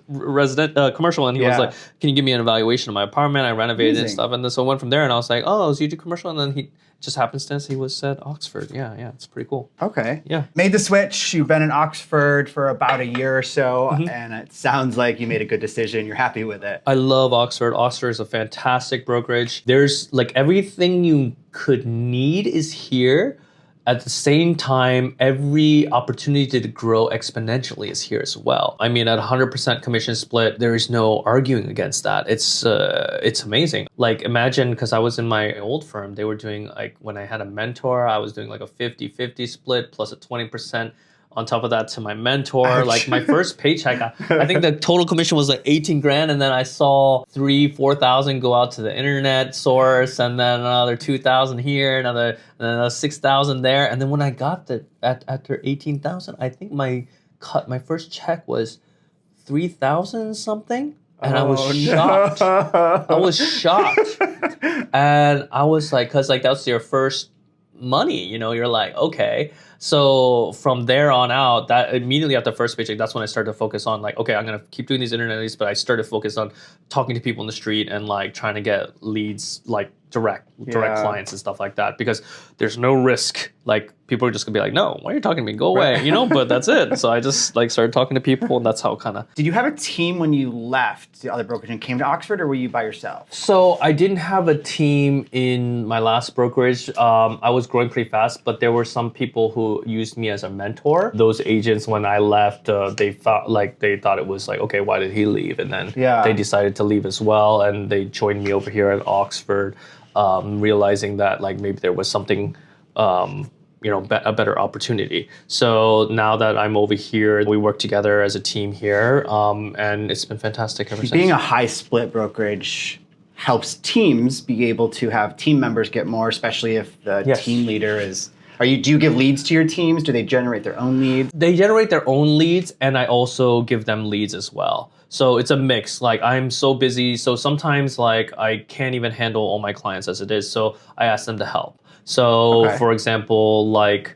commercial, and he was like, can you give me an evaluation of my apartment? I renovated and stuff. And then so I went from there, and I was like, oh, so you do commercial? And then he just happenstance he was at Oxford. Yeah, it's pretty cool. Okay. Yeah. Made the switch. You've been in Oxford for about a year or so, and it sounds like you made a good decision. You're happy with it. I love Oxford. Oxford is a fantastic brokerage. There's like everything you could need is here. At the same time, every opportunity to grow exponentially is here as well. I mean, at 100% commission split, there is no arguing against that. It's amazing. Like imagine, because I was in my old firm, they were doing like, when I had a mentor, I was doing like a 50-50 split plus a 20% on top of that to my mentor. Ouch. Like my first paycheck, I think the total commission was like 18 grand. And then I saw 4,000 go out to the internet source, and then another 2,000 here, another 6,000 there. And then when I got after 18,000, I think my first check was 3,000 something. And I was shocked. I was shocked. And I was like, cause like that's your first money, you're like, okay. So from there on out, that immediately after first paycheck, that's when I started to focus on like, okay, I'm going to keep doing these internet leads, but I started to focus on talking to people in the street and like trying to get leads, like direct clients and stuff like that, because there's no risk. Like people are just gonna be like, no, why are you talking to me? Go away, but that's it. So I just like started talking to people, and that's how kind of. Did you have a team when you left the other brokerage and came to Oxford, or were you by yourself? So I didn't have a team in my last brokerage. I was growing pretty fast, but there were some people who used me as a mentor. Those agents, when I left, they thought it was like, okay, why did he leave? And then they decided to leave as well, and they joined me over here at Oxford, realizing that like maybe there was something a better opportunity. So now that I'm over here, we work together as a team here, and it's been fantastic ever since. Being a high split brokerage helps teams be able to have team members get more, especially if the team leader is... Do you give leads to your teams? Do they generate their own leads? They generate their own leads, and I also give them leads as well. So it's a mix. Like, I'm so busy, so sometimes like I can't even handle all my clients as it is. So I ask them to help. So for example, like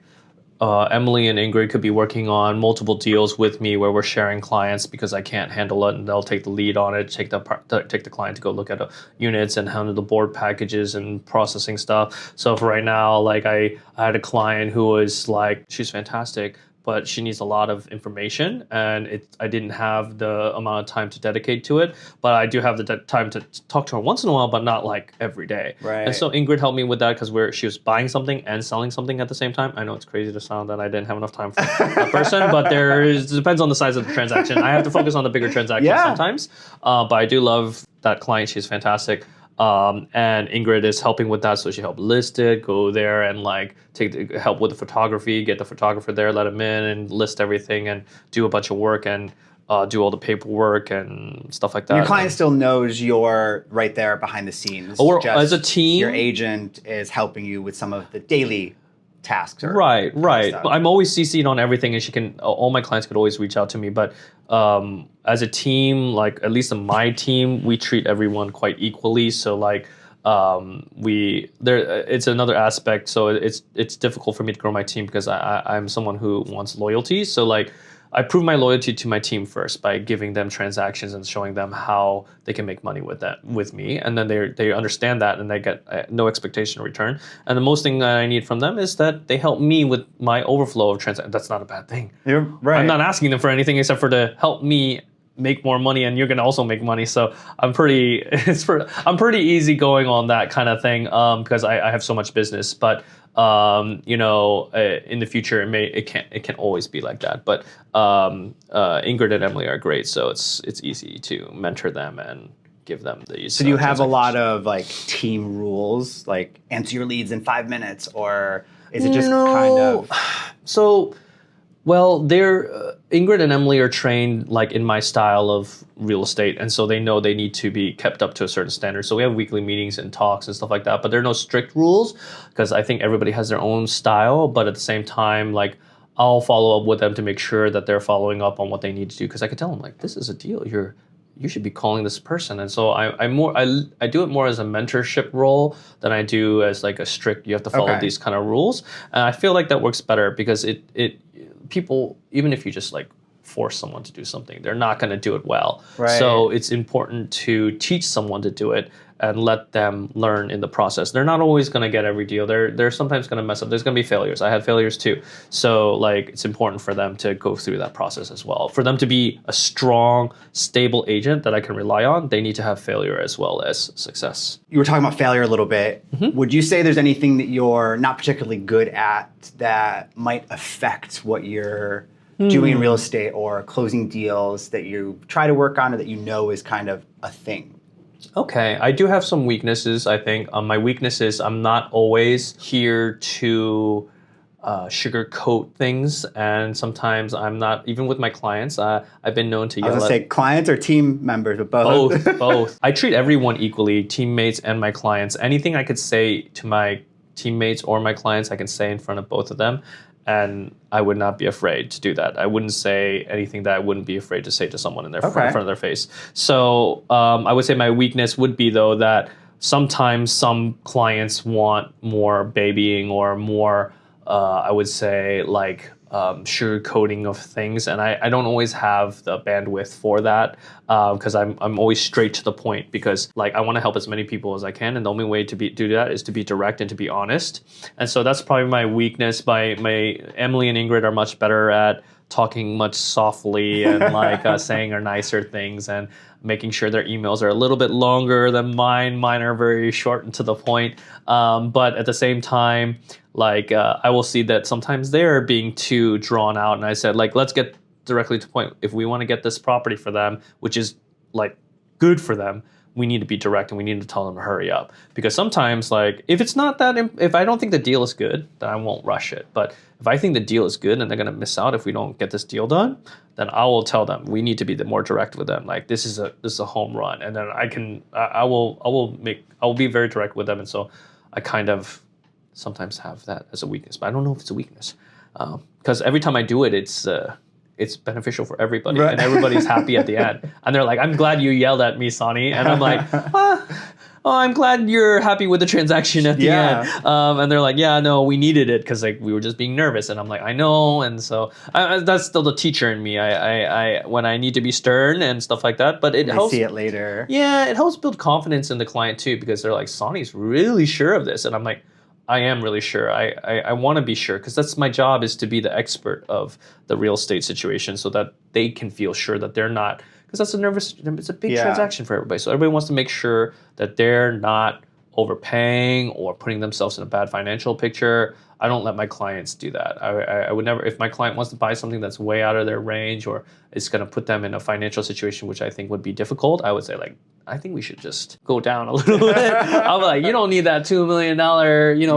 Emily and Ingrid could be working on multiple deals with me where we're sharing clients because I can't handle it, and they'll take the lead on it, take the client to go look at units and handle the board packages and processing stuff. So for right now, like I had a client who was like, she's fantastic, but she needs a lot of information, and I didn't have the amount of time to dedicate to it. But I do have the time to talk to her once in a while, but not like every day. Right. And so Ingrid helped me with that because she was buying something and selling something at the same time. I know it's crazy to sound that I didn't have enough time for that person, but it depends on the size of the transaction. I have to focus on the bigger transactions sometimes. But I do love that client. She's fantastic. And Ingrid is helping with that, so she helped list it, go there and like help with the photography, get the photographer there, let him in and list everything and do a bunch of work and do all the paperwork and stuff like that. Your client still knows you're right there behind the scenes. Or as a team, your agent is helping you with some of the daily tasks. Right. I'm always CC'd on everything, and all my clients could always reach out to me. But as a team, like at least in my team, we treat everyone quite equally. So like it's another aspect. So it's difficult for me to grow my team because I'm someone who wants loyalty. So like I prove my loyalty to my team first by giving them transactions and showing them how they can make money with me, and then they understand that and they get no expectation in return. And the most thing that I need from them is that they help me with my overflow of transactions. That's not a bad thing. You're right. I'm not asking them for anything except for to help me make more money, and you're gonna also make money. So I'm pretty easygoing on that kind of thing because I have so much business. But in the future it can always be like that. But Ingrid and Emily are great, so it's easy to mentor them and give them these. So do you have a lot of like team rules, like answer your leads in 5 minutes, or is it just kind of? So. Well, Ingrid and Emily are trained like in my style of real estate, and so they know they need to be kept up to a certain standard. So we have weekly meetings and talks and stuff like that, but there are no strict rules because I think everybody has their own style. But at the same time, like I'll follow up with them to make sure that they're following up on what they need to do, because I can tell them like, this is a deal. You should be calling this person. And so I do it more as a mentorship role than I do as like a strict, you have to follow these kind of rules. And I feel like that works better because people, even if you just like force someone to do something, they're not going to do it well. Right. So it's important to teach someone to do it and let them learn in the process. They're not always going to get every deal. They're sometimes going to mess up. There's going to be failures. I had failures too. So like it's important for them to go through that process as well. For them to be a strong, stable agent that I can rely on, they need to have failure as well as success. You were talking about failure a little bit. Mm-hmm. Would you say there's anything that you're not particularly good at that might affect what you're doing in real estate or closing deals that you try to work on or that you know is kind of a thing? Okay, I do have some weaknesses, I think. My weakness is I'm not always here to sugarcoat things, and sometimes I'm not, even with my clients, I've been known to yell at... I was going to say clients or team members, but both? Both. I treat everyone equally, teammates and my clients. Anything I could say to my teammates or my clients, I can say in front of both of them. And I would not be afraid to do that. I wouldn't say anything that I wouldn't be afraid to say to someone in front of their face. So I would say my weakness would be, though, that sometimes some clients want more babying or more, I would say, like sugarcoating of things. And I don't always have the bandwidth for that because I'm always straight to the point, because like I want to help as many people as I can. And the only way to do that is to be direct and to be honest. And so that's probably my weakness. My Emily and Ingrid are much better at talking much softly and like saying our nicer things and making sure their emails are a little bit longer than mine. Mine are very short and to the point. But at the same time, like I will see that sometimes they're being too drawn out. And I said, like, let's get directly to the point. If we want to get this property for them, which is like good for them, we need to be direct and we need to tell them to hurry up. Because sometimes, like, if it's not that, if I don't think the deal is good, then I won't rush it. But if I think the deal is good and they're going to miss out if we don't get this deal done, then I will tell them we need to be more direct with them. Like, this is a home run. And then I will be very direct with them. And so I kind of sometimes have that as a weakness, but I don't know if it's a weakness. Because every time I do it, it's beneficial for everybody, right. And everybody's happy at the end. And they're like, I'm glad you yelled at me, Sonnie. And I'm like, I'm glad you're happy with the transaction at the end. And they're like, yeah, no, we needed it because like we were just being nervous. And I'm like, I know. And so that's still the teacher in me. I when I need to be stern and stuff like that. But it helps. See it later. Yeah, it helps build confidence in the client too, because they're like, Sonnie's really sure of this. And I'm like, I am really sure. I want to be sure because that's my job, is to be the expert of the real estate situation so that they can feel sure that they're not, because it's a big transaction for everybody. So everybody wants to make sure that they're not overpaying or putting themselves in a bad financial picture. I don't let my clients do that. I would never, if my client wants to buy something that's way out of their range or it's going to put them in a financial situation which I think would be difficult, I would say like, I think we should just go down a little bit. I'm like, you don't need that $2 million,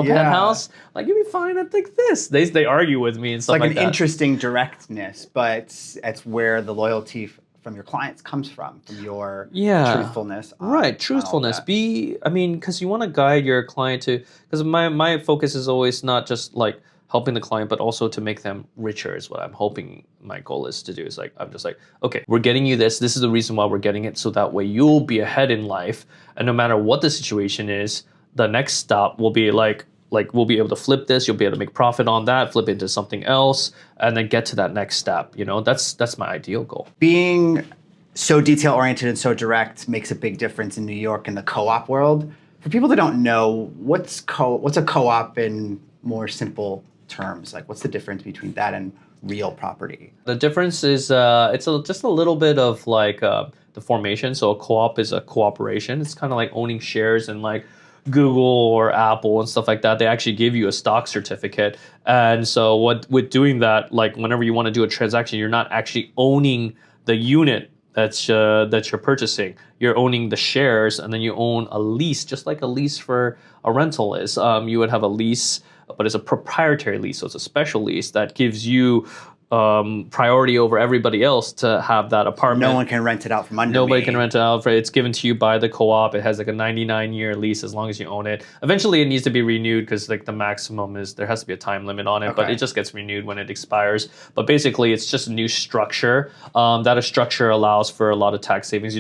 penthouse. Like, you'll be fine at like this. They argue with me and stuff like that. It's like an interesting directness, but it's where the loyalty from your clients comes from your truthfulness. Right, truthfulness. Because you want to guide your client to, because my focus is always not just like helping the client, but also to make them richer is what I'm hoping my goal is to do. Is like, I'm just like, okay, we're getting you this. This is the reason why we're getting it. So that way you'll be ahead in life. And no matter what the situation is, the next stop will be like we'll be able to flip this. You'll be able to make profit on that, flip it into something else, and then get to that next step. That's my ideal goal. Being so detail oriented and so direct makes a big difference in New York in the co-op world. For people that don't know, what's a co-op in more simple terms? Like, what's the difference between that and real property? The difference is just a little bit of like the formation. So a co-op is a cooperation. It's kind of like owning shares in like Google or Apple and stuff like that. They actually give you a stock certificate. And so with doing that, like whenever you want to do a transaction, you're not actually owning the unit that you're purchasing. You're owning the shares, and then you own a lease, just like a lease for a rental is. You would have a lease, but it's a proprietary lease, so it's a special lease that gives you priority over everybody else to have that apartment. No one can rent it out from under Nobody me. can rent it out. It's given to you by the co-op. It has like a 99-year lease as long as you own it. Eventually, it needs to be renewed because like the maximum is there has to be a time limit on it, but it just gets renewed when it expires. But basically, it's just a new structure. That a structure allows for a lot of tax savings.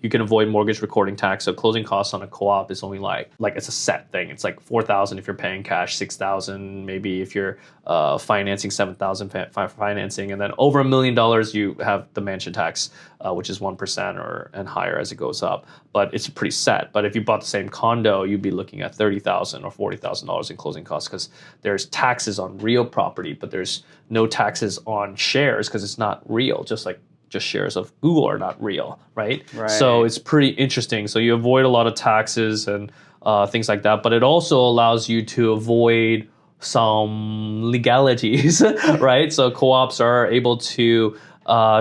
You can avoid mortgage recording tax. So closing costs on a co-op is only like it's a set thing. It's like $4,000 if you're paying cash, $6,000 maybe if you're financing, $7,000 financing, and then over $1 million you have the mansion tax, which is 1% and higher as it goes up. But it's pretty set. But if you bought the same condo, you'd be looking at $30,000 or $40,000 in closing costs because there's taxes on real property, but there's no taxes on shares because it's not real. Just shares of Google are not real, right? So it's pretty interesting. So you avoid a lot of taxes and things like that, but it also allows you to avoid some legalities, right? So co-ops are able to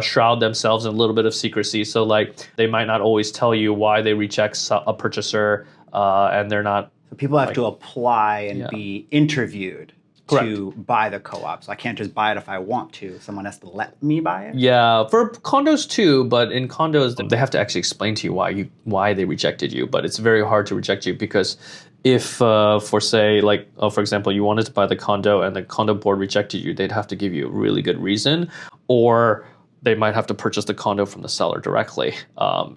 shroud themselves in a little bit of secrecy. So like they might not always tell you why they reject a purchaser, and they're not. So people have to apply and be interviewed. Correct. To buy the co-op. So I can't just buy it if I want to. Someone has to let me buy it? Yeah, for condos too, but in condos, they have to actually explain to you why they rejected you. But it's very hard to reject you because if, for example, you wanted to buy the condo and the condo board rejected you, they'd have to give you a really good reason, or they might have to purchase the condo from the seller directly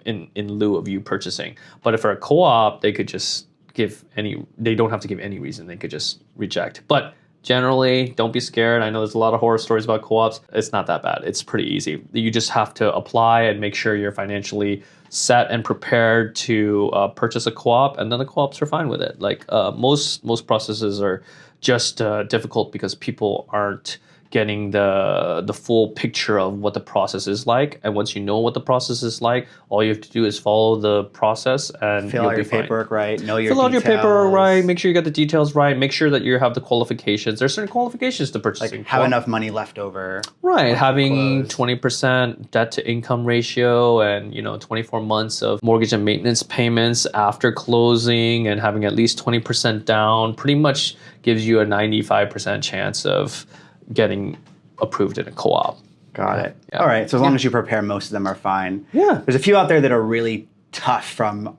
in lieu of you purchasing. But if for a co-op, they could just they don't have to give any reason. They could just reject. But generally, don't be scared. I know there's a lot of horror stories about co-ops. It's not that bad. It's pretty easy. You just have to apply and make sure you're financially set and prepared to purchase a co-op, and then the co-ops are fine with it. Like most processes are just difficult because people aren't getting the full picture of what the process is like. And once you know what the process is like, all you have to do is follow the process and fill out your paperwork right, know your fill out your details. paperwork right, make sure you got the details right, make sure that you have the qualifications. There's certain qualifications to purchasing. Like have enough money left over. Right, having 20% debt to income ratio and 24 months of mortgage and maintenance payments after closing and having at least 20% down pretty much gives you a 95% chance of getting approved in a co-op. Got it. Yeah. All right. So as long as you prepare, most of them are fine. Yeah. There's a few out there that are really tough from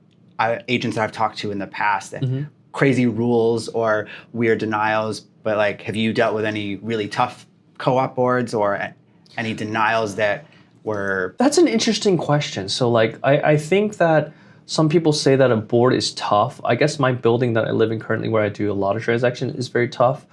agents that I've talked to in the past. Crazy rules or weird denials. But like, have you dealt with any really tough co-op boards or any denials that were? That's an interesting question. So like, I think that some people say that a board is tough. I guess my building that I live in currently, where I do a lot of transactions, is very tough,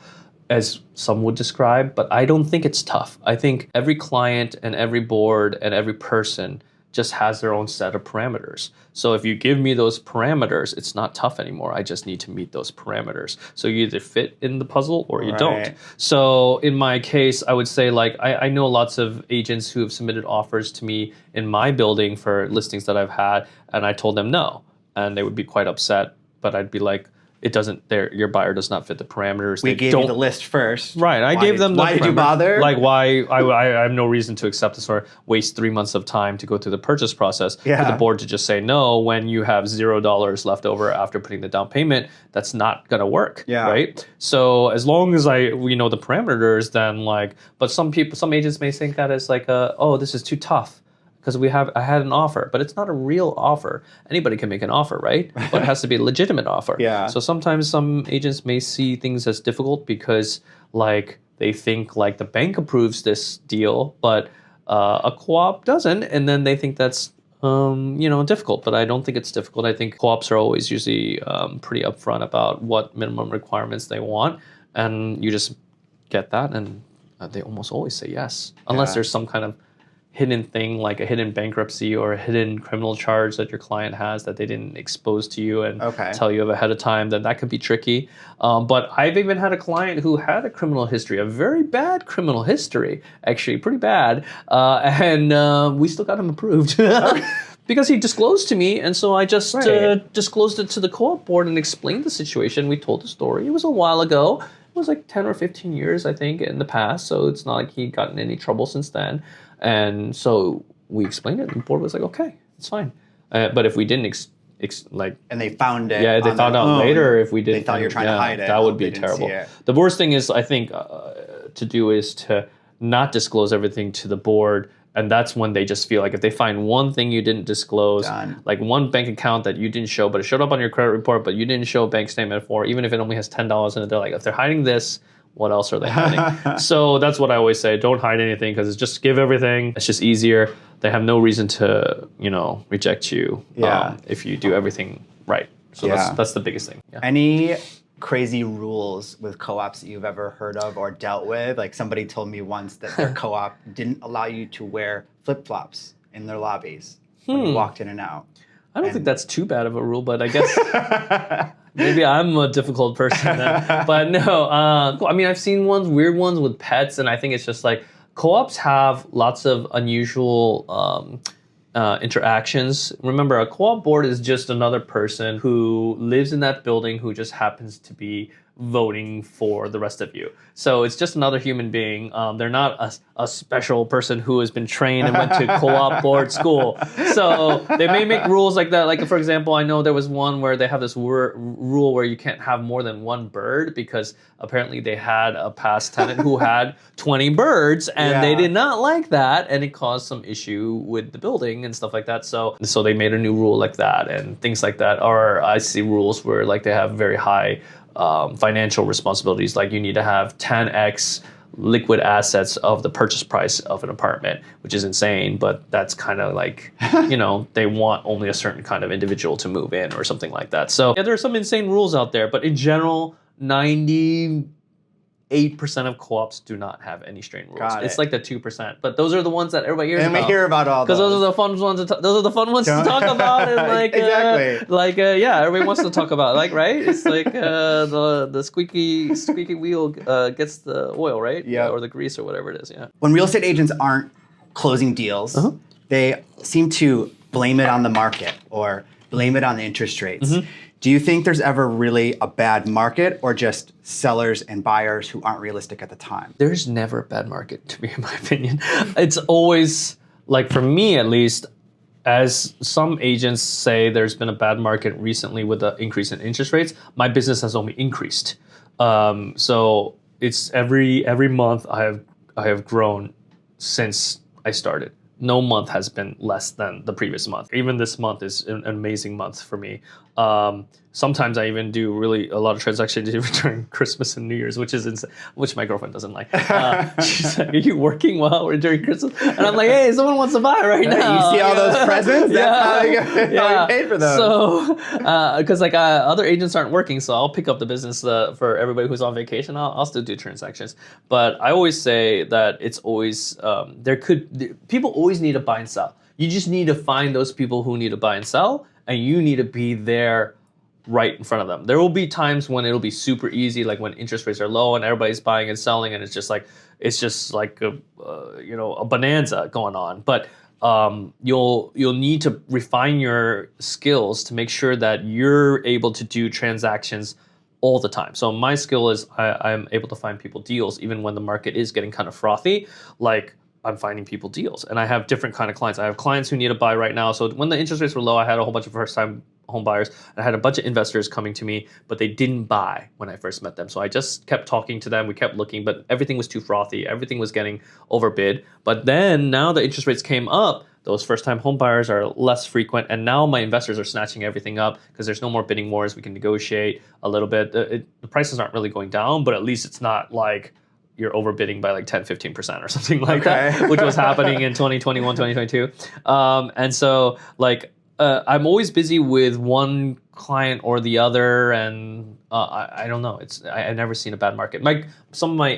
as some would describe, but I don't think it's tough. I think every client and every board and every person just has their own set of parameters. So if you give me those parameters, it's not tough anymore. I just need to meet those parameters. So you either fit in the puzzle or you don't. So in my case, I would say like, I know lots of agents who have submitted offers to me in my building for listings that I've had, and I told them no. And they would be quite upset, but I'd be like, it doesn't, your buyer does not fit the parameters. We gave you the list first. Right, I gave them the Why did you bother? Like why, I have no reason to accept this or waste 3 months of time to go through the purchase process for the board to just say no when you have $0 left over after putting the down payment. That's not gonna work, right? So as long as we know the parameters, then like, but some agents may think that it's like, oh, this is too tough, because I had an offer, but it's not a real offer. Anybody can make an offer, right? But it has to be a legitimate offer. So sometimes some agents may see things as difficult because like they think like the bank approves this deal, but a co-op doesn't, and then they think that's difficult. But I don't think it's difficult. I think co-ops are always usually pretty upfront about what minimum requirements they want, and you just get that, and they almost always say yes, unless there's some kind of hidden thing like a hidden bankruptcy or a hidden criminal charge that your client has that they didn't expose to you and tell you of ahead of time, then that could be tricky. But I've even had a client who had a criminal history, a very bad criminal history, actually pretty bad, and we still got him approved. Because he disclosed to me, and so I just disclosed it to the co-op board and explained the situation. We told the story. It was a while ago. It was like 10 or 15 years, I think, in the past, so it's not like he'd gotten any trouble since then. And so we explained it, and the board was like, okay, it's fine. But if we didn't and they found it. Yeah, they found out later if we didn't. They thought you were trying to hide it. That would be terrible. The worst thing is, I think, to do is to not disclose everything to the board. And that's when they just feel like if they find one thing you didn't disclose, like one bank account that you didn't show, but it showed up on your credit report, but you didn't show a bank statement for, even if it only has $10 in it, they're like, if they're hiding this, what else are they hiding? So that's what I always say. Don't hide anything, because it's just give everything. It's just easier. They have no reason to, reject you if you do everything right. So that's the biggest thing. Any crazy rules with co-ops that you've ever heard of or dealt with? Like somebody told me once that their co-op didn't allow you to wear flip-flops in their lobbies when you walked in and out. I don't think that's too bad of a rule, but I guess maybe I'm a difficult person then. But no, I mean, I've seen weird ones with pets, and I think it's just like co-ops have lots of unusual interactions. Remember, a co-op board is just another person who lives in that building who just happens to be voting for the rest of you. So it's just another human being. They're not a special person who has been trained and went to co-op board school. So they may make rules like that. Like, for example, I know there was one where they have this rule where you can't have more than one bird, because apparently they had a past tenant who had 20 birds, and they did not like that, and it caused some issue with the building and stuff like that. So they made a new rule like that and things like that. Or I see rules where like they have very high financial responsibilities, like you need to have 10x liquid assets of the purchase price of an apartment, which is insane, but that's kind of like, they want only a certain kind of individual to move in or something like that. So there are some insane rules out there, but in general, 98% 8% of co-ops do not have any strain rules. It's like the 2%, but those are the ones that everybody hears about. And we hear about all those. Because those are the fun ones. Those are the fun ones to talk about. And like, exactly. Yeah, everybody wants to talk about. Like, right? It's like the squeaky wheel gets the oil, right? Yeah. Or the grease or whatever it is. Yeah. When real estate agents aren't closing deals, they seem to blame it on the market or blame it on the interest rates. Do you think there's ever really a bad market or just sellers and buyers who aren't realistic at the time? There's never a bad market, to me, in my opinion. It's always, like for me at least, as some agents say there's been a bad market recently with the increase in interest rates, my business has only increased. So it's every month I have grown since I started. No month has been less than the previous month. Even this month is an amazing month for me. Sometimes I even do really a lot of transactions during Christmas and New Year's, which my girlfriend doesn't like. She's like, "Are you working while we're during Christmas?" And I'm like, "Hey, someone wants to buy right now." You see all those presents? That's how you paid for those. So, because other agents aren't working, so I'll pick up the business for everybody who's on vacation. I'll still do transactions, but I always say that it's always people always need to buy and sell. You just need to find those people who need to buy and sell, and you need to be there right in front of them. There will be times when it'll be super easy, like when interest rates are low and everybody's buying and selling, and it's just like a bonanza going on. But you'll need to refine your skills to make sure that you're able to do transactions all the time. So my skill is I'm able to find people deals even when the market is getting kind of frothy. Like I'm finding people deals, and I have different kind of clients. I have clients who need to buy right now. So when the interest rates were low, I had a whole bunch of first-time home buyers. I had a bunch of investors coming to me, but they didn't buy when I first met them. So I just kept talking to them. We kept looking, but everything was too frothy. Everything was getting overbid. But then now the interest rates came up, those first-time home buyers are less frequent, and now my investors are snatching everything up because there's no more bidding wars. We can negotiate a little bit. The prices aren't really going down, but at least it's not like you're overbidding by like 10, 15% or something like that, which was happening in 2021, 2022. And so like, I'm always busy with one client or the other, and I don't know. I've never seen a bad market. Some of my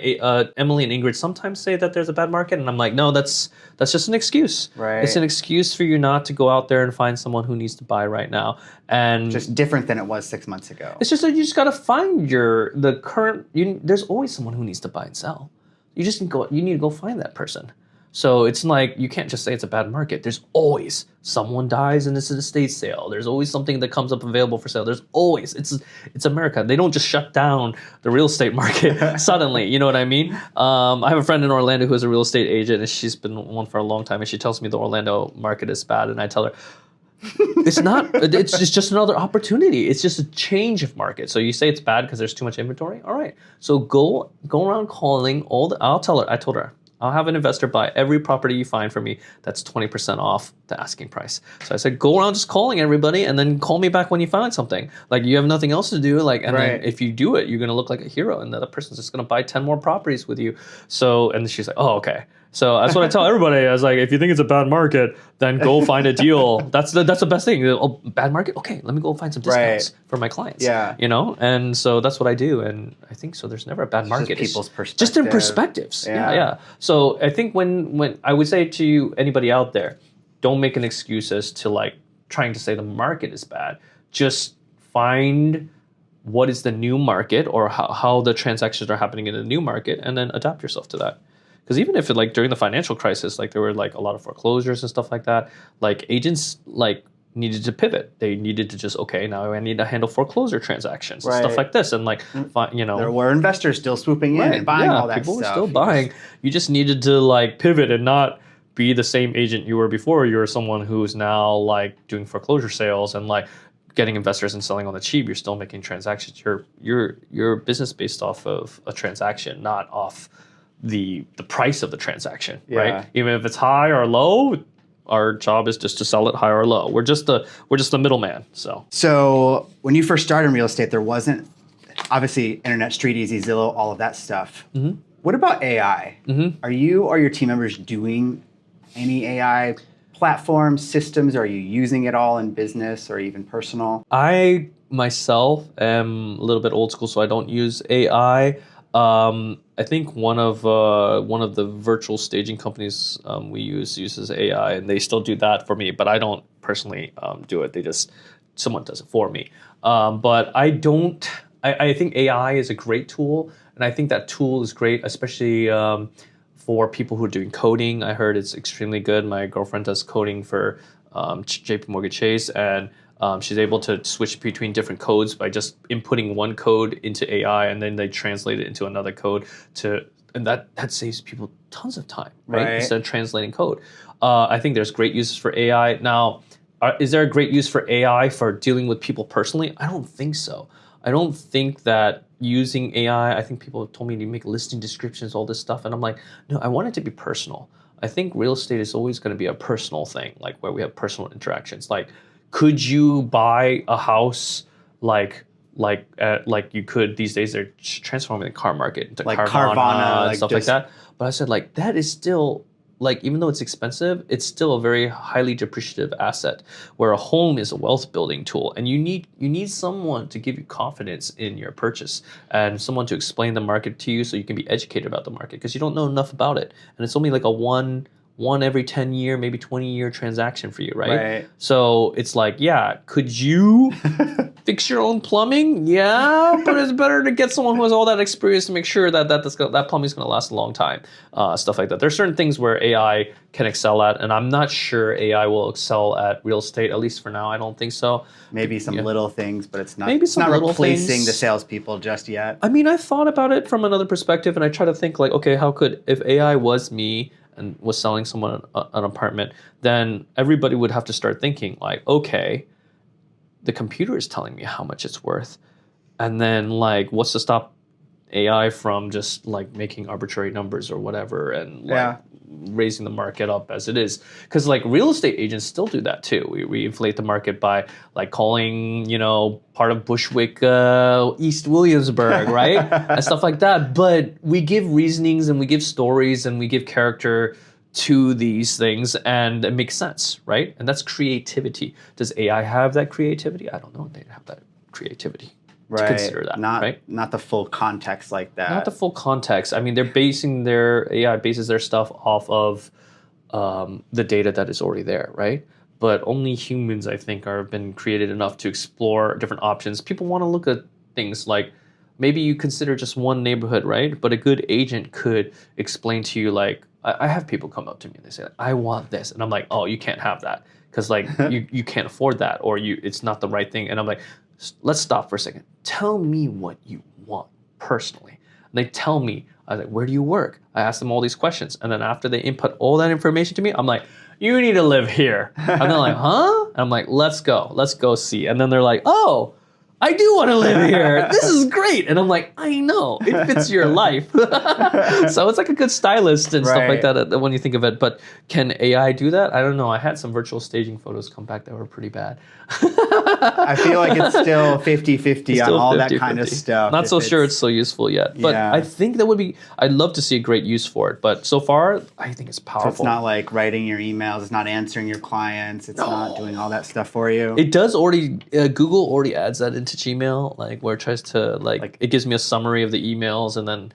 Emily and Ingrid sometimes say that there's a bad market, and I'm like, no, that's just an excuse. Right. It's an excuse for you not to go out there and find someone who needs to buy right now. And just different than it was 6 months ago. It's just that you just got to find the current. There's always someone who needs to buy and sell. You need to go find that person. So it's like, you can't just say it's a bad market. There's always someone dies and it's an estate sale. There's always something that comes up available for sale. There's always, it's America. They don't just shut down the real estate market suddenly. You know what I mean? I have a friend in Orlando who is a real estate agent, and she's been one for a long time. And she tells me the Orlando market is bad. And I tell her, it's not, it's just another opportunity. It's just a change of market. So you say it's bad because there's too much inventory. All right. So go around calling I told her, I'll have an investor buy every property you find for me that's 20% off the asking price. So I said, go around just calling everybody, and then call me back when you find something. Like, you have nothing else to do. Then if you do it, you're going to look like a hero, and the other person's just going to buy 10 more properties with you. So, and she's like, oh, okay. So that's what I tell everybody. I was like, if you think it's a bad market, then go find a deal. That's the best thing. Oh, bad market? Okay, let me go find some discounts for my clients. Yeah. And so that's what I do. And I think so. There's never a bad market. Just people's perspective. Just in perspectives. Yeah. So I think when I would say to anybody out there, don't make an excuse as to like trying to say the market is bad. Just find what is the new market, or how the transactions are happening in the new market, and then adapt yourself to that. Because even if during the financial crisis, there were a lot of foreclosures and stuff like that, agents needed to pivot. They needed to just, okay, now I need to handle foreclosure transactions and stuff like this. And there were investors still swooping in and buying all that people stuff. People were still buying. You just needed to pivot and not be the same agent you were before. You're someone who's now doing foreclosure sales and getting investors and selling on the cheap. You're still making transactions. Your business based off of a transaction, not off the price of the transaction, right? Even if it's high or low, our job is just to sell it high or low. We're just the middleman. So when you first started in real estate, there wasn't obviously internet, Street Easy, Zillow, all of that stuff. Mm-hmm. What about AI? Mm-hmm. Are you or your team members doing any AI platforms, systems? Are you using it all in business or even personal? I myself am a little bit old school, so I don't use AI. I think one of the virtual staging companies we uses AI, and they still do that for me. But I don't personally do it. Someone does it for me. But I don't. I think AI is a great tool, and I think that tool is great, especially for people who are doing coding. I heard it's extremely good. My girlfriend does coding for JP Morgan Chase, and she's able to switch between different codes by just inputting one code into AI, and then they translate it into another code and that saves people tons of time, right? Instead of translating code. I think there's great uses for AI. Now, is there a great use for AI for dealing with people personally? I don't think so. I don't think that using AI, I think people have told me to make listing descriptions, all this stuff, and I'm like, no, I want it to be personal. I think real estate is always going to be a personal thing, like where we have personal interactions. Like, could you buy a house like you could these days? They're transforming the car market into like Carvana and stuff like that. But I said, like, that is still, like, even though it's expensive, it's still a very highly depreciative asset, where a home is a wealth building tool, and you need someone to give you confidence in your purchase, and someone to explain the market to you so you can be educated about the market, because you don't know enough about it, and it's only like a one every 10 year, maybe 20-year transaction for you, right? So it's like, yeah, could you fix your own plumbing? Yeah, but it's better to get someone who has all that experience to make sure that plumbing is going to last a long time. Stuff like that. There's certain things where AI can excel at, and I'm not sure AI will excel at real estate, at least for now. I don't think so. Maybe some little things, but it's not replacing the salespeople just yet. I mean, I thought about it from another perspective, and I try to think like, okay, if AI was me and was selling someone an apartment, then everybody would have to start thinking like, okay, the computer is telling me how much it's worth. And then, like, what's to stop AI from just like making arbitrary numbers or whatever, and like raising the market up as it is? Because like real estate agents still do that too. We inflate the market by like calling, part of Bushwick, East Williamsburg, right? And stuff like that. But we give reasonings, and we give stories, and we give character to these things, and it makes sense, right? And that's creativity. Does AI have that creativity? I don't know if they have that creativity. To consider that, not the full context like that. Not the full context. I mean, AI bases their stuff off of the data that is already there, right? But only humans, I think, have been created enough to explore different options. People want to look at things like, maybe you consider just one neighborhood, right? But a good agent could explain to you, like, I have people come up to me and they say, I want this. And I'm like, oh, you can't have that, because like you can't afford that, or it's not the right thing. And I'm like, let's stop for a second. Tell me what you want personally. And they tell me, I was like, where do you work? I ask them all these questions. And then after they input all that information to me, I'm like, you need to live here. And they're like, huh? And I'm like, let's go see. And then they're like, oh, I do want to live here. This is great. And I'm like, I know, it fits your life. So it's like a good stylist and stuff like that when you think of it. But can AI do that? I don't know. I had some virtual staging photos come back that were pretty bad. I feel like it's still 50-50 on all that kind of stuff. Not so sure it's so useful yet. But I think I'd love to see a great use for it. But so far, I think it's powerful. So it's not like writing your emails. It's not answering your clients. It's not doing all that stuff for you. It does already, Google already adds that into Gmail, like where it tries to like it gives me a summary of the emails and then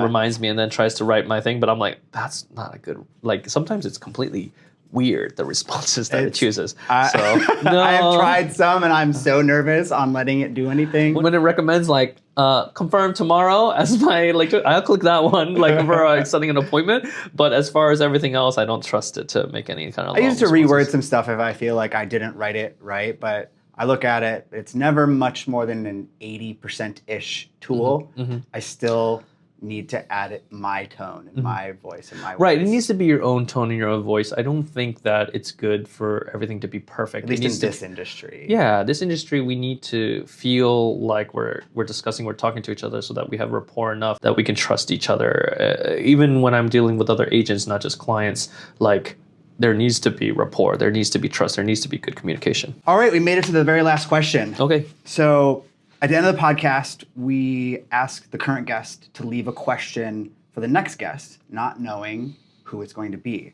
reminds me and then tries to write my thing. But I'm like, that's not a good, like sometimes it's completely weird, the responses that it chooses. No. I have tried some and I'm so nervous on letting it do anything. When it recommends like confirm tomorrow as my I'll click that one like for setting an appointment. But as far as everything else, I don't trust it to make any kind of I used to reword some stuff if I feel like I didn't write it right, but I look at it, it's never much more than an 80%-ish tool. I still need to add my tone and my voice and my words. Right, it needs to be your own tone and your own voice. I don't think that it's good for everything to be perfect. At least in this industry. Yeah, this industry, we need to feel like we're discussing, we're talking to each other so that we have rapport enough that we can trust each other. Even when I'm dealing with other agents, not just clients, like there needs to be rapport, there needs to be trust, there needs to be good communication. All right, we made it to the very last question. Okay. So at the end of the podcast, we ask the current guest to leave a question for the next guest, not knowing who it's going to be.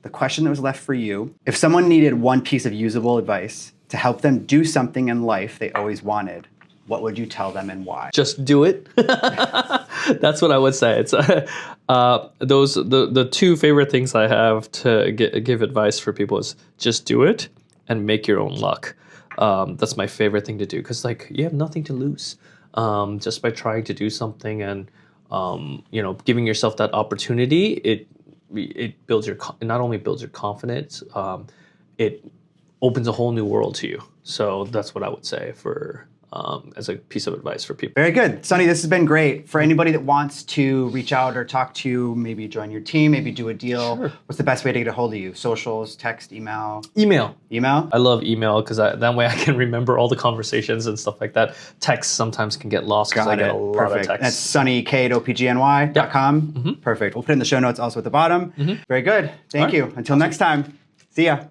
The question that was left for you, if someone needed one piece of usable advice to help them do something in life they always wanted, what would you tell them and why? Just do it. That's what I would say. It's the two favorite things I have to give advice for people is just do it and make your own luck. That's my favorite thing to do because like you have nothing to lose just by trying to do something and giving yourself that opportunity. It builds it not only builds your confidence, it opens a whole new world to you. So that's what I would say for as a piece of advice for people. Very good. Sonnie, this has been great. For anybody that wants to reach out or talk to you, maybe join your team, maybe do a deal, sure. What's the best way to get a hold of you? Socials, text, email? Email. Email? I love email because that way I can remember all the conversations and stuff like that. Text sometimes can get lost because I get a lot of texts. That's SonnieK.opgny.com. Yep. Perfect. We'll put it in the show notes also at the bottom. Very good. Thank you. Until next time. See ya.